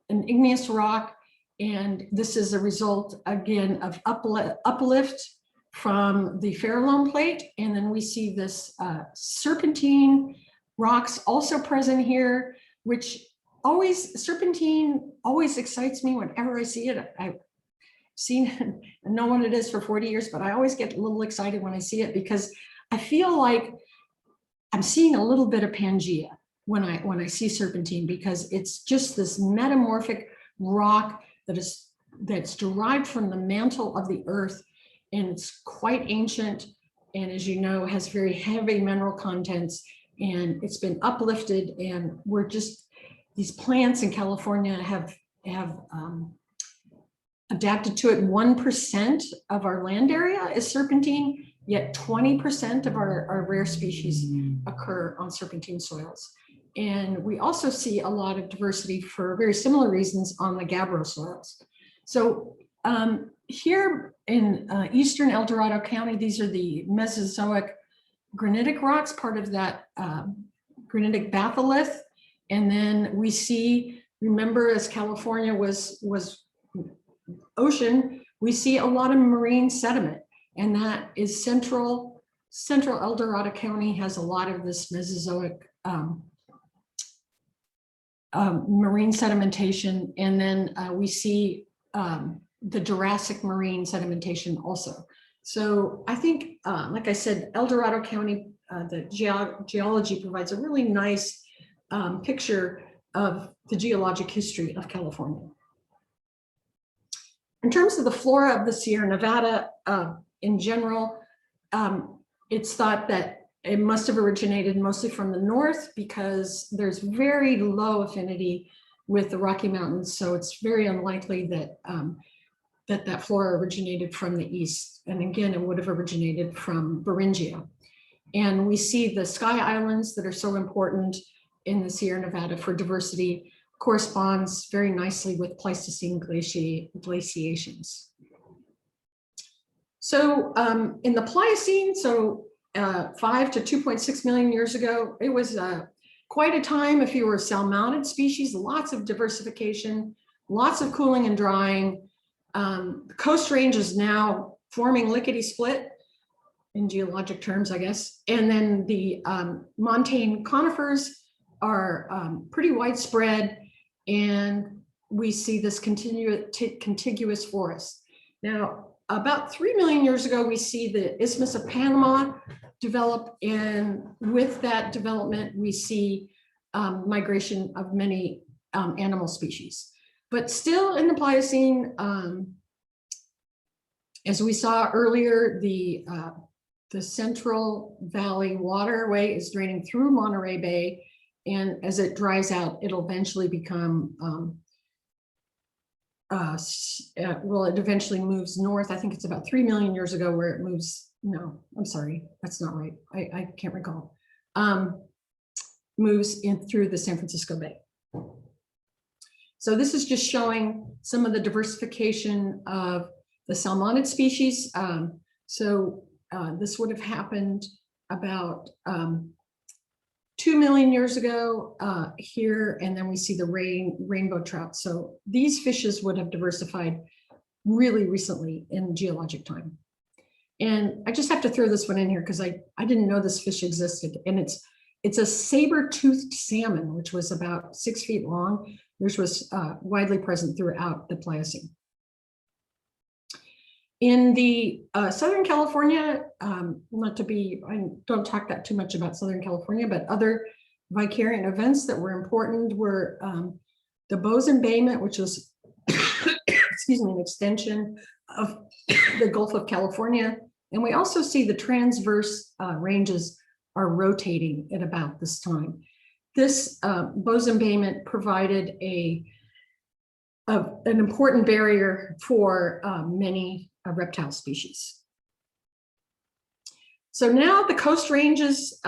igneous rock, and this is a result, again, of uplift from the Farallone plate. And then we see this serpentine rocks also present here, which serpentine always excites me whenever I see it. I've seen and know what it is for 40 years, but I always get a little excited when I see it because I feel like I'm seeing a little bit of Pangaea when I see serpentine, because it's just this metamorphic rock that's derived from the mantle of the earth, and it's quite ancient, and as you know, has very heavy mineral contents, and it's been uplifted, and we're just, these plants in California have adapted to it. 1% of our land area is serpentine, yet 20% of our rare species occur on serpentine soils. And we also see a lot of diversity for very similar reasons on the gabbro soils. So here in eastern El Dorado County, these are the Mesozoic granitic rocks, part of that Granitic Batholith. And then we see, remember, as California was ocean, we see a lot of marine sediment, and that is central El Dorado County has a lot of this Mesozoic marine sedimentation. And then we see the Jurassic marine sedimentation also. So I think, like I said, El Dorado County, the geology provides a really nice picture of the geologic history of California. In terms of the flora of the Sierra Nevada in general, it's thought that it must have originated mostly from the north because there's very low affinity with the Rocky Mountains. So it's very unlikely that that flora originated from the east. And again, it would have originated from Beringia. And we see the Sky Islands that are so important in the Sierra Nevada for diversity corresponds very nicely with Pleistocene glaciations. So in the Pliocene, so 5 to 2.6 million years ago, it was quite a time if you were a salmonid species, lots of diversification, lots of cooling and drying. The coast range is now forming lickety-split in geologic terms, I guess. And then the montane conifers are pretty widespread, and we see this contiguous forest. Now, about 3 million years ago, we see the Isthmus of Panama develop, and with that development, we see migration of many animal species. But still in the Pliocene, as we saw earlier, the Central Valley waterway is draining through Monterey Bay, and as it dries out, it'll eventually become, well, it eventually moves north. I think it's about 3 million years ago where it moves, no, I'm sorry, that's not right. I can't recall. Moves in through the San Francisco Bay. So this is just showing some of the diversification of the salmonid species. This would have happened about 2 million years ago here, and then we see the rainbow trout. So these fishes would have diversified really recently in geologic time. And I just have to throw this one in here because I didn't know this fish existed. And it's a saber-toothed salmon, which was about 6 feet long, which was widely present throughout the Pliocene. In the Southern California, I don't talk that too much about Southern California, but other vicariant events that were important were the Boson Bayment, which was, excuse me, an extension of the Gulf of California. And we also see the transverse ranges are rotating at about this time. This Boson Bayment provided an important barrier for many reptile species. So now the coast ranges,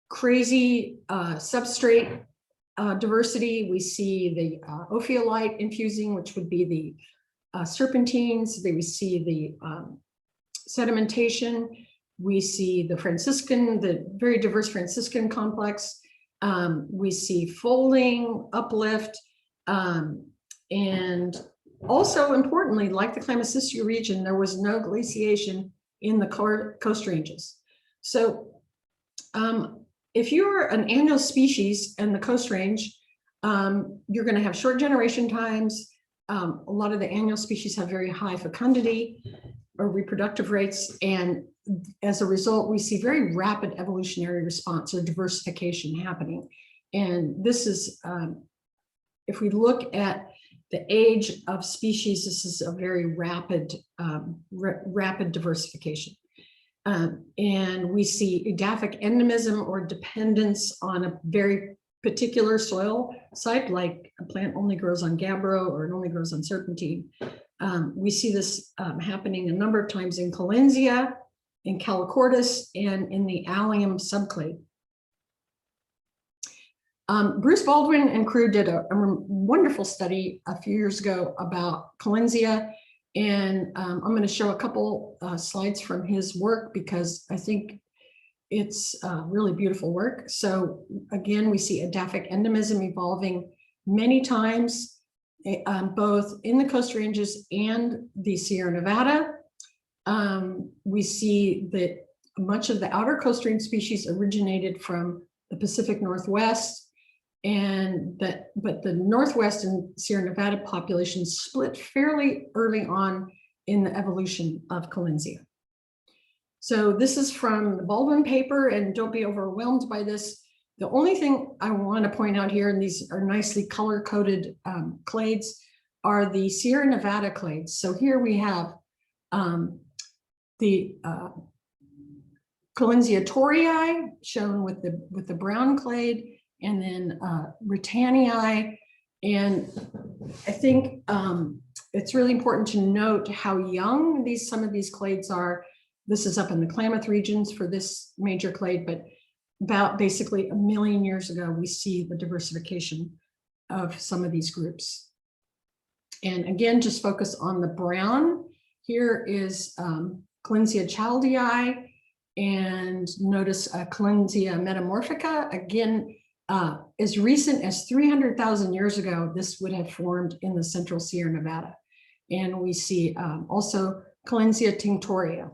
crazy substrate diversity. We see the ophiolite infusing, which would be the serpentines. We see the sedimentation. We see the very diverse Franciscan complex. We see folding, uplift, and also importantly, like the Clamacystia region, there was no glaciation in the coast ranges. So if you're an annual species in the coast range, you're going to have short generation times. A lot of the annual species have very high fecundity or reproductive rates, and as a result, we see very rapid evolutionary response or diversification happening. And this is, if we look at the age of species, this is a very rapid, rapid diversification. And we see edaphic endemism or dependence on a very particular soil site, like a plant only grows on gabbro or it only grows on serpentine. We see this happening a number of times in Collinsia, in Calochortus, and in the Allium subclade. Bruce Baldwin and crew did a wonderful study a few years ago about Collinsia, and I'm going to show a couple slides from his work because I think it's really beautiful work. So again, we see edaphic endemism evolving many times, both in the coast ranges and the Sierra Nevada. We see that much of the outer coast range species originated from the Pacific Northwest, but the Northwest and Sierra Nevada populations split fairly early on in the evolution of Collinsia. So this is from the Baldwin paper, and don't be overwhelmed by this. The only thing I want to point out here, and these are nicely color-coded clades, are the Sierra Nevada clades. So here we have the Collinsia torii shown with the brown clade, and then Britanniae. And I think it's really important to note how young some of these clades are. This is up in the Klamath regions for this major clade, but about basically 1 million years ago, we see the diversification of some of these groups. And again, just focus on the brown. Here is Collinsia chaldei, and notice Collinsia metamorphica. Again, as recent as 300,000 years ago, this would have formed in the central Sierra Nevada. And we see also Collinsia tinctoria.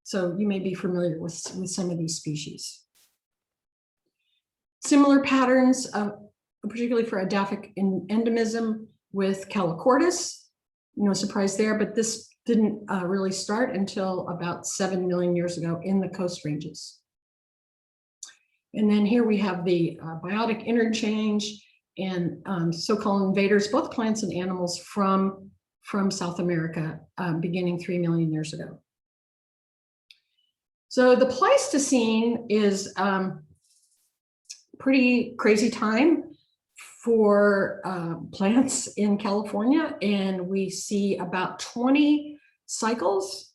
So you may be familiar with some of these species. Similar patterns, particularly for edaphic endemism with Calochortus. No surprise there, but this didn't really start until about 7 million years ago in the coast ranges. And then here we have the biotic interchange and so-called invaders, both plants and animals from South America, beginning 3 million years ago. So the Pleistocene is pretty crazy time for plants in California, and we see about 20 cycles.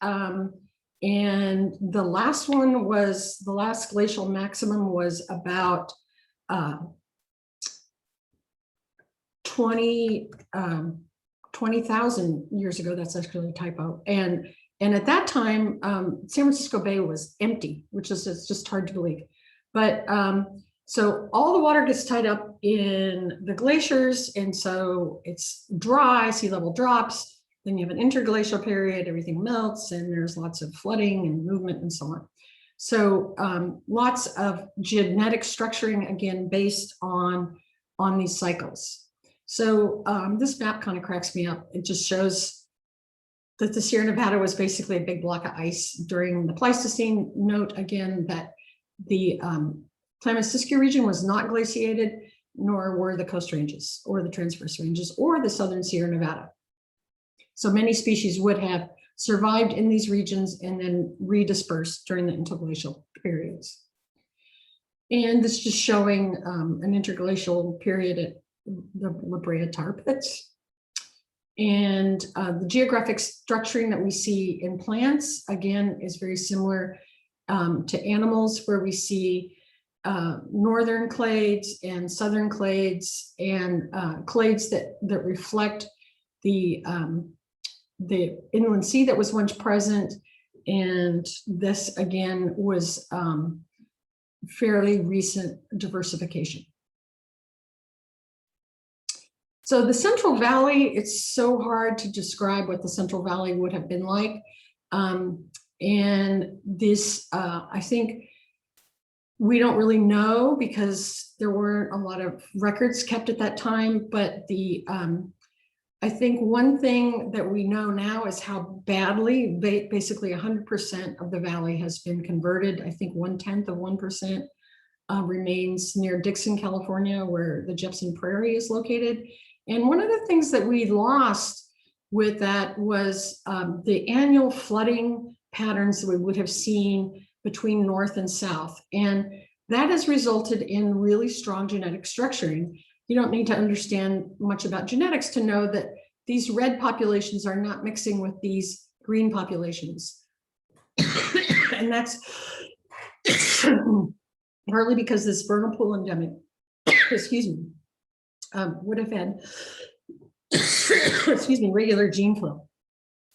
And the last one was, the last glacial maximum was about 20,000 years ago. That's actually a typo. And at that time, San Francisco Bay was empty, which is just hard to believe. But so all the water gets tied up in the glaciers, and so it's dry, sea level drops. Then you have an interglacial period, everything melts, and there's lots of flooding and movement and so on. So lots of genetic structuring, again, based on these cycles. So this map kind of cracks me up. It just shows that the Sierra Nevada was basically a big block of ice during the Pleistocene. Note again that the Klamath-Siskiyou region was not glaciated, nor were the coast ranges or the transverse ranges or the southern Sierra Nevada. So many species would have survived in these regions and then redispersed during the interglacial periods. And this is just showing an interglacial period at the La Brea tar pits. And the geographic structuring that we see in plants, again, is very similar to animals, where we see northern clades and southern clades and clades that reflect the inland sea that was once present. And this again was fairly recent diversification. So the Central Valley, it's so hard to describe what the Central Valley would have been like. And this, I think we don't really know because there weren't a lot of records kept at that time, but the I think one thing that we know now is how badly basically 100% of the valley has been converted. I think 0.1% remains near Dixon, California, where the Jepson Prairie is located. And one of the things that we lost with that was the annual flooding patterns that we would have seen between north and south. And that has resulted in really strong genetic structuring. You don't need to understand much about genetics to know that these red populations are not mixing with these green populations. And that's partly because this vernal pool endemic, excuse me, would have had, excuse me, regular gene flow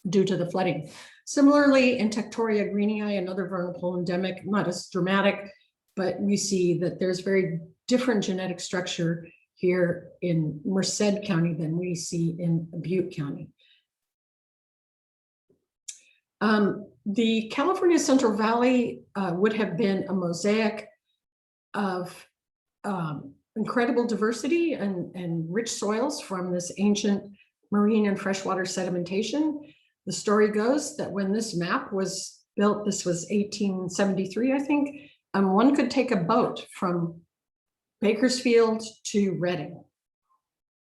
due to the flooding. Similarly, in Tectoria greenii, another vernal pool endemic, not as dramatic, but we see that there's very different genetic structure here in Merced County than we see in Butte County. The California Central Valley would have been a mosaic of incredible diversity and rich soils from this ancient marine and freshwater sedimentation. The story goes that when this map was built, this was 1873, I think, one could take a boat from Bakersfield to Redding,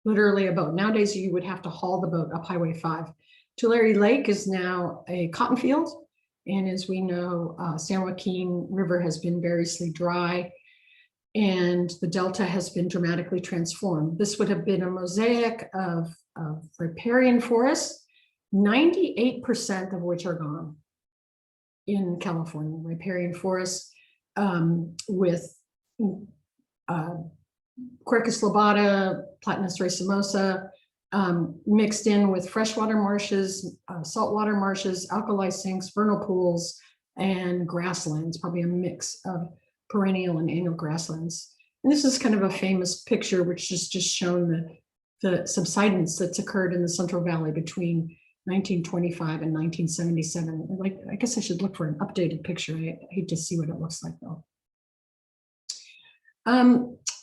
literally a boat. Nowadays, you would have to haul the boat up Highway 5. Tulare Lake is now a cotton field. And as we know, San Joaquin River has been variously dry and the Delta has been dramatically transformed. This would have been a mosaic of riparian forests, 98% of which are gone in California. Riparian forests with Quercus lobata, Platanus racemosa, mixed in with freshwater marshes, saltwater marshes, alkali sinks, vernal pools, and grasslands, probably a mix of perennial and annual grasslands. And this is kind of a famous picture, which is just shown the subsidence that's occurred in the Central Valley between 1925 and 1977. Like, I guess I should look for an updated picture. I hate to see what it looks like though.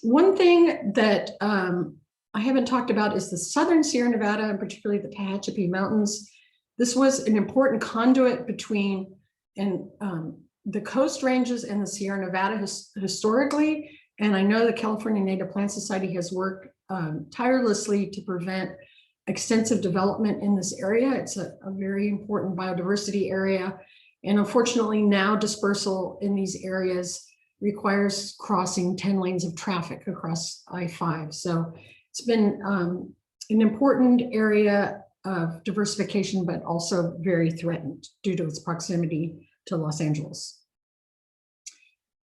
One thing that I haven't talked about is the southern Sierra Nevada, and particularly the Tehachapi Mountains. This was an important conduit between the coast ranges and the Sierra Nevada historically. And I know the California Native Plant Society has worked tirelessly to prevent extensive development in this area. It's a very important biodiversity area. And unfortunately now dispersal in these areas requires crossing 10 lanes of traffic across I-5. So it's been an important area of diversification, but also very threatened due to its proximity to Los Angeles.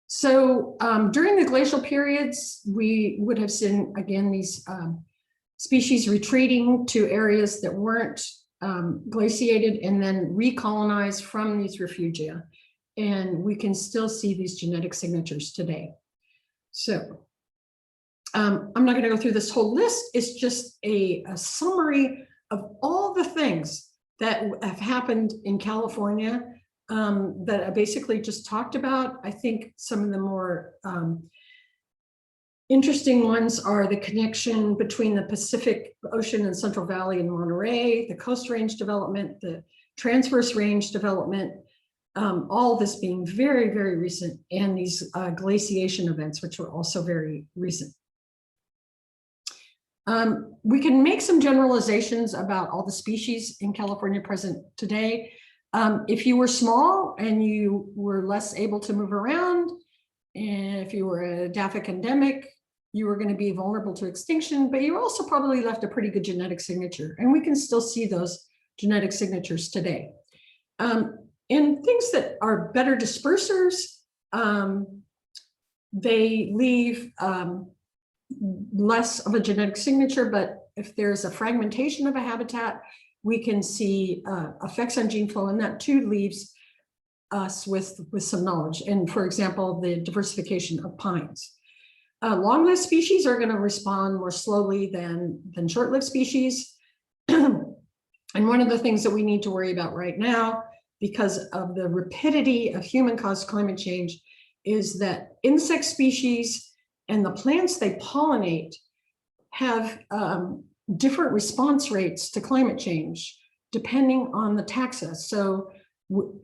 So during the glacial periods, we would have seen, again, these species retreating to areas that weren't glaciated and then recolonized from these refugia. And we can still see these genetic signatures today. So I'm not going to go through this whole list. It's just a summary of all the things that have happened in California that I basically just talked about. I think some of the more interesting ones are the connection between the Pacific Ocean and Central Valley and Monterey, the Coast Range development, the Transverse Range development, all this being very, very recent, and these glaciation events, which were also very recent. We can make some generalizations about all the species in California present today. If you were small and you were less able to move around, and if you were a Dafic endemic, you were going to be vulnerable to extinction, but you also probably left a pretty good genetic signature. And we can still see those genetic signatures today. And things that are better dispersers, they leave less of a genetic signature, but if there's a fragmentation of a habitat, we can see effects on gene flow, and that too leaves us with some knowledge. And for example, the diversification of pines. Long-lived species are going to respond more slowly than short-lived species. And one of the things that we need to worry about right now, because of the rapidity of human-caused climate change, is that insect species and the plants they pollinate have different response rates to climate change, depending on the taxa. So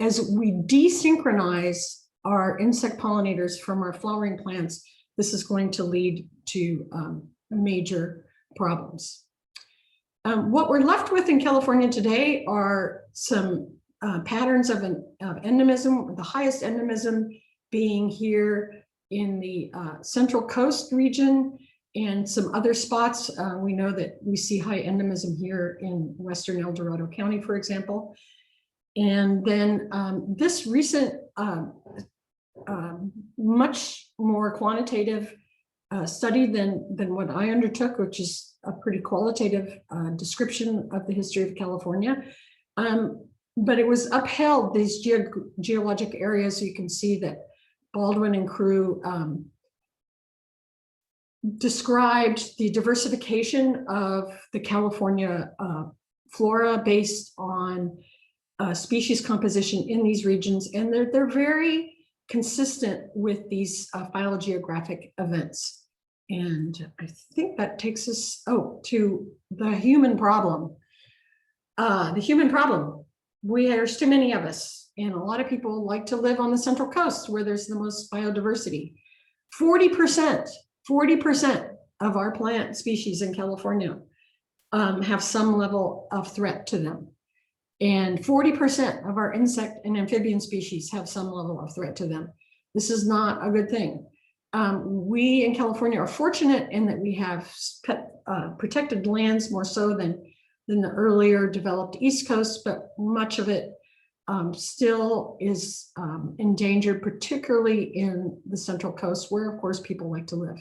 as we desynchronize our insect pollinators from our flowering plants, this is going to lead to major problems. What we're left with in California today are some patterns of endemism, the highest endemism being here in the Central Coast region and some other spots. We know that we see high endemism here in Western El Dorado County, for example. And then this recent, much more quantitative study than what I undertook, which is a pretty qualitative description of the history of California. But it was upheld, these geologic areas. You can see that Baldwin and crew described the diversification of the California flora based on species composition in these regions, and they're very consistent with these phylogeographic events. And I think that takes us to the human problem. The human problem. There's too many of us, and a lot of people like to live on the Central Coast where there's the most biodiversity. 40% of our plant species in California have some level of threat to them. And 40% of our insect and amphibian species have some level of threat to them. This is not a good thing. We in California are fortunate in that we have protected lands more so than the earlier developed East Coast, but much of it still is endangered, particularly in the Central Coast, where of course people like to live.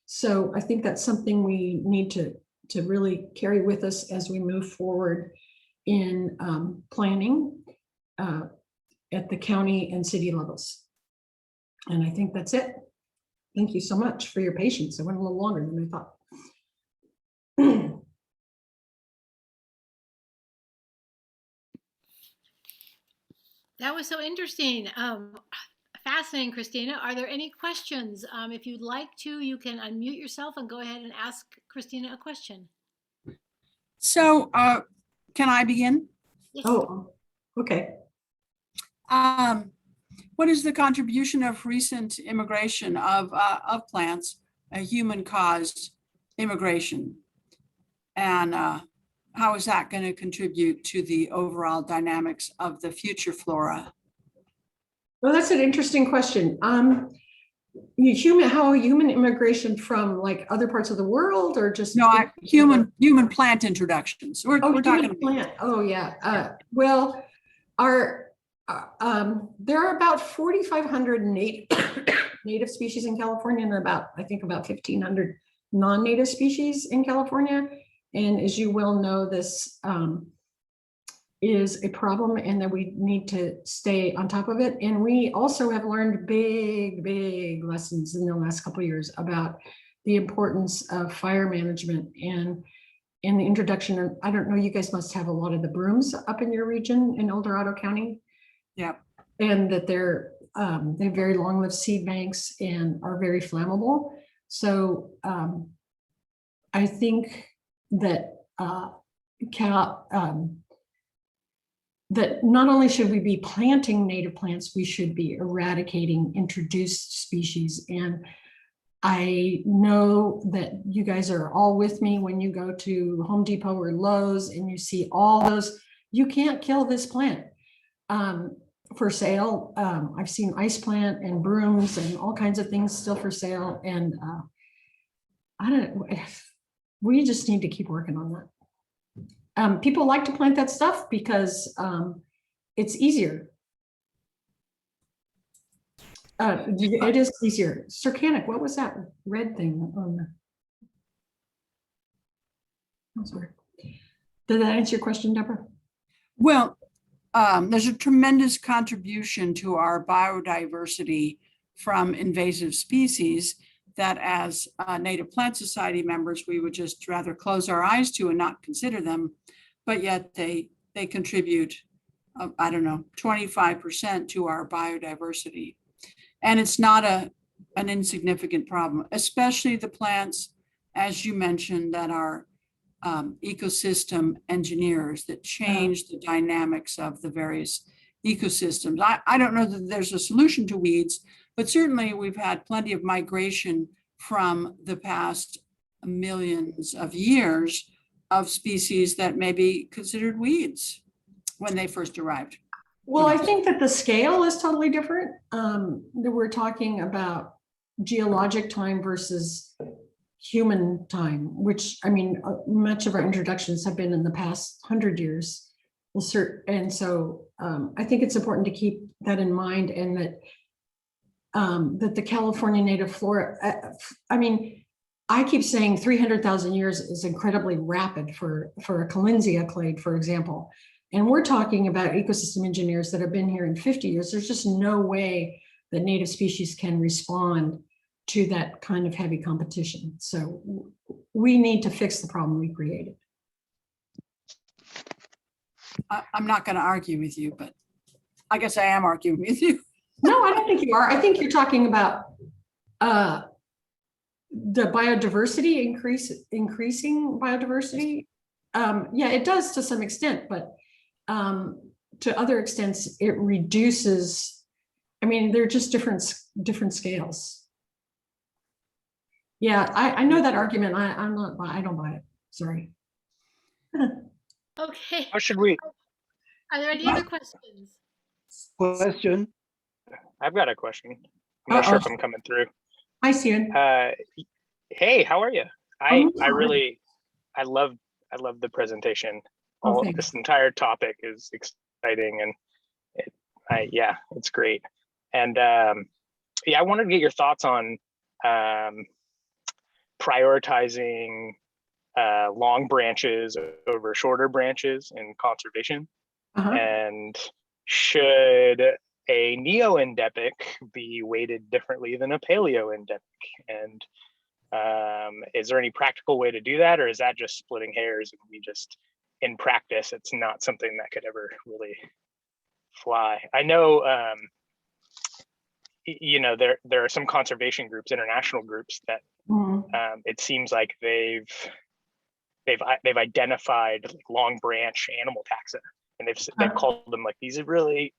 So I think that's something we need to really carry with us as we move forward in planning at the county and city levels. And I think that's it. Thank you so much for your patience. It went a little longer than I thought. That was so interesting. Fascinating, Kristina. Are there any questions? If you'd like to, you can unmute yourself and go ahead and ask Kristina a question. So can I begin? Yes. Oh, okay. What is the contribution of recent immigration of plants, a human-caused immigration? And how is that going to contribute to the overall dynamics of the future flora? Well, that's an interesting question. How human immigration from like other parts of the world, or just No, human plant introductions. We're talking about plant. Oh yeah. Well, there are about 4,500 native species in California, and I think about 1,500 non-native species in California. And as you well know, this is a problem, and that we need to stay on top of it. And we also have learned big lessons in the last couple of years about the importance of fire management and the introduction of, I don't know, you guys must have a lot of the brooms up in your region in El Dorado County. Yeah. And that they have very long-lived seed banks and are very flammable. So I think that that not only should we be planting native plants, we should be eradicating introduced species. And I know that you guys are all with me when you go to Home Depot or Lowe's and you see all those, you can't kill this plant for sale. I've seen ice plant and brooms and all kinds of things still for sale. And we just need to keep working on that. People like to plant that stuff because it's easier. It is easier. Circanic, what was that red thing on the? I'm sorry. Did that answer your question, Deborah? Well, there's a tremendous contribution to our biodiversity from invasive species that as Native Plant Society members, we would just rather close our eyes to and not consider them, but yet they contribute, I don't know, 25% to our biodiversity. And it's not an insignificant problem, especially the plants, as you mentioned, that are ecosystem engineers that change the dynamics of the various ecosystems. I don't know that there's a solution to weeds, but certainly we've had plenty of migration from the past millions of years of species that may be considered weeds when they first arrived. Well, I think that the scale is totally different. We're talking about geologic time versus human time, which, I mean, much of our introductions have been in the past 100 years. And so I think it's important to keep that in mind, and that the California native flora, I mean, I keep saying 300,000 years is incredibly rapid for a Collinsia clade, for example. And we're talking about ecosystem engineers that have been here in 50 years. There's just no way that native species can respond to that kind of heavy competition. So we need to fix the problem we created. I'm not going to argue with you, but I guess I am arguing with you. No, I don't think you are. I think you're talking about the biodiversity, increasing biodiversity. Yeah, it does to some extent, but to other extents, it reduces. I mean, they're just different scales. Yeah, I know that argument. I don't buy it. Sorry. Okay. How should we? Are there any other questions? Question. I've got a question. I'm not sure if I'm coming through. Hi, Cian. Hey, how are you? I love the presentation. This entire topic is exciting, and yeah, it's great. And yeah, I wanted to get your thoughts on prioritizing long branches over shorter branches in conservation. And should a neo-endemic be weighted differently than a paleo-endemic? And is there any practical way to do that, or is that just splitting hairs and we just, in practice, it's not something that could ever really fly? I know, you know, there are some conservation groups, international groups that it seems like they've identified like long branch animal taxa, and they've called them like these really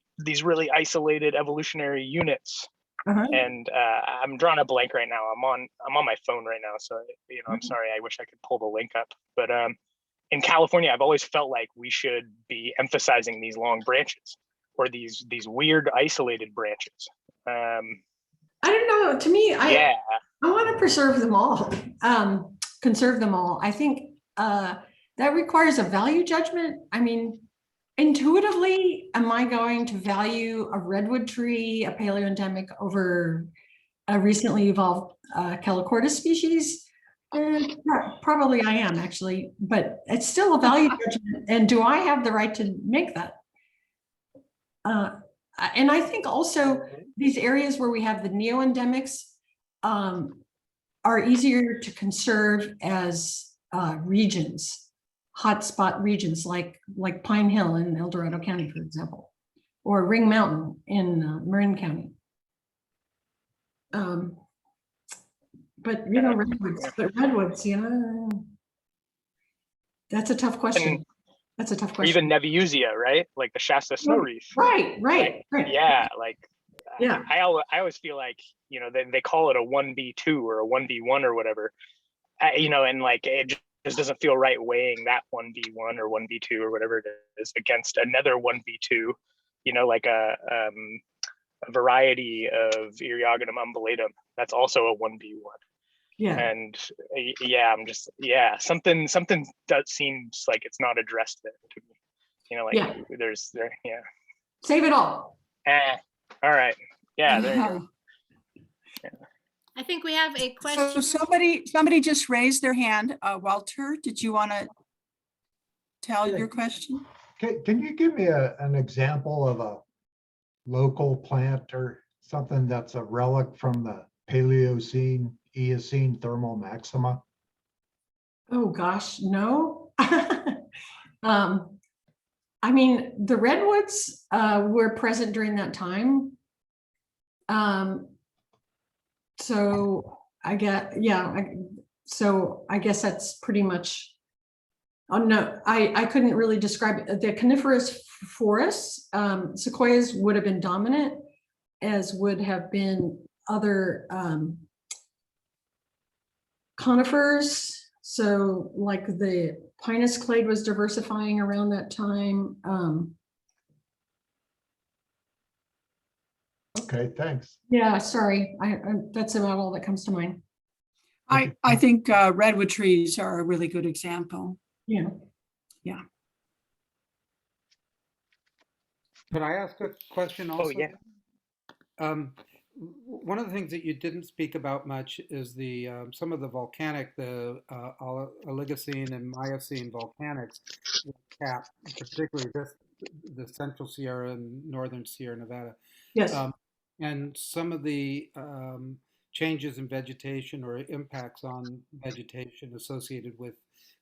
isolated evolutionary units. And I'm drawing a blank right now. I'm on my phone right now, so I'm sorry. I wish I could pull the link up. But in California, I've always felt like we should be emphasizing these long branches or these weird isolated branches. I don't know. To me, I want to preserve them all, conserve them all. I think that requires a value judgment. I mean, intuitively, am I going to value a redwood tree, a paleoendemic, over a recently evolved Calicortis species? Probably I am, actually, but it's still a value judgment. And do I have the right to make that? And I think also these areas where we have the neo-endemics are easier to conserve as regions. Hotspot regions like Pine Hill in El Dorado County, for example, or Ring Mountain in Marin County. But redwoods, that's a tough question. That's a tough question. Even Neviusia, right? Like the Shasta snow reef. Right. Yeah, like yeah. I always feel like they call it a 1B2 or a 1B1 or whatever, and like it just doesn't feel right weighing that 1B1 or 1B2 or whatever it is against another 1B2, like a variety of Eriogonum umbulatum that's also a 1B1. Yeah. And I'm just something that seems like it's not addressed there to me. There's Save it all. All right. Yeah, there you go. I think we have a question. So somebody just raised their hand. Walter, did you want to tell your question? Can you give me an example of a local plant or something that's a relic from the Paleocene, Eocene thermal maxima? Oh gosh, no. I mean, the redwoods were present during that time. So I guess, so I guess that's pretty much, no, I couldn't really describe it. The coniferous forests, sequoias would have been dominant, as would have been other conifers. So like the Pinus clade was diversifying around that time. Okay, thanks. Yeah, sorry. I that's about all that comes to mind. I think redwood trees are a really good example. Yeah. Could I ask a question also? Oh, yeah. One of the things that you didn't speak about much is the some of the volcanic, the Oligocene and Miocene volcanics, particularly the Central Sierra and Northern Sierra Nevada. Yes. And some of the changes in vegetation or impacts on vegetation associated with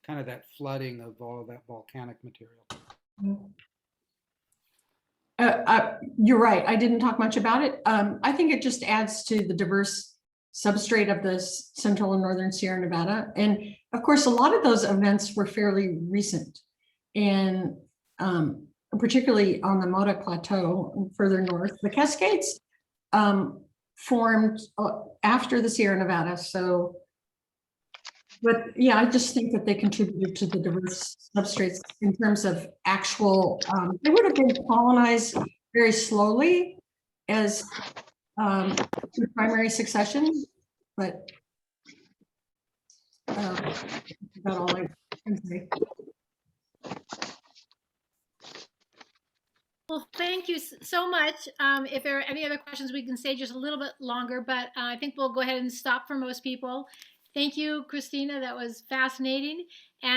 kind of that flooding of all of that volcanic material. You're right. I didn't talk much about it. I think it just adds to the diverse substrate of the Central and Northern Sierra Nevada. And of course, a lot of those events were fairly recent, and particularly on the Modoc Plateau further north. The Cascades formed after the Sierra Nevada. So, but yeah, I just think that they contributed to the diverse substrates in terms of actual, they would have been colonized very slowly as through primary succession, but that's about all I can say. Well, thank you so much. If there are any other questions, we can stay just a little bit longer, but I think we'll go ahead and stop for most people. Thank you, Kristina. That was fascinating.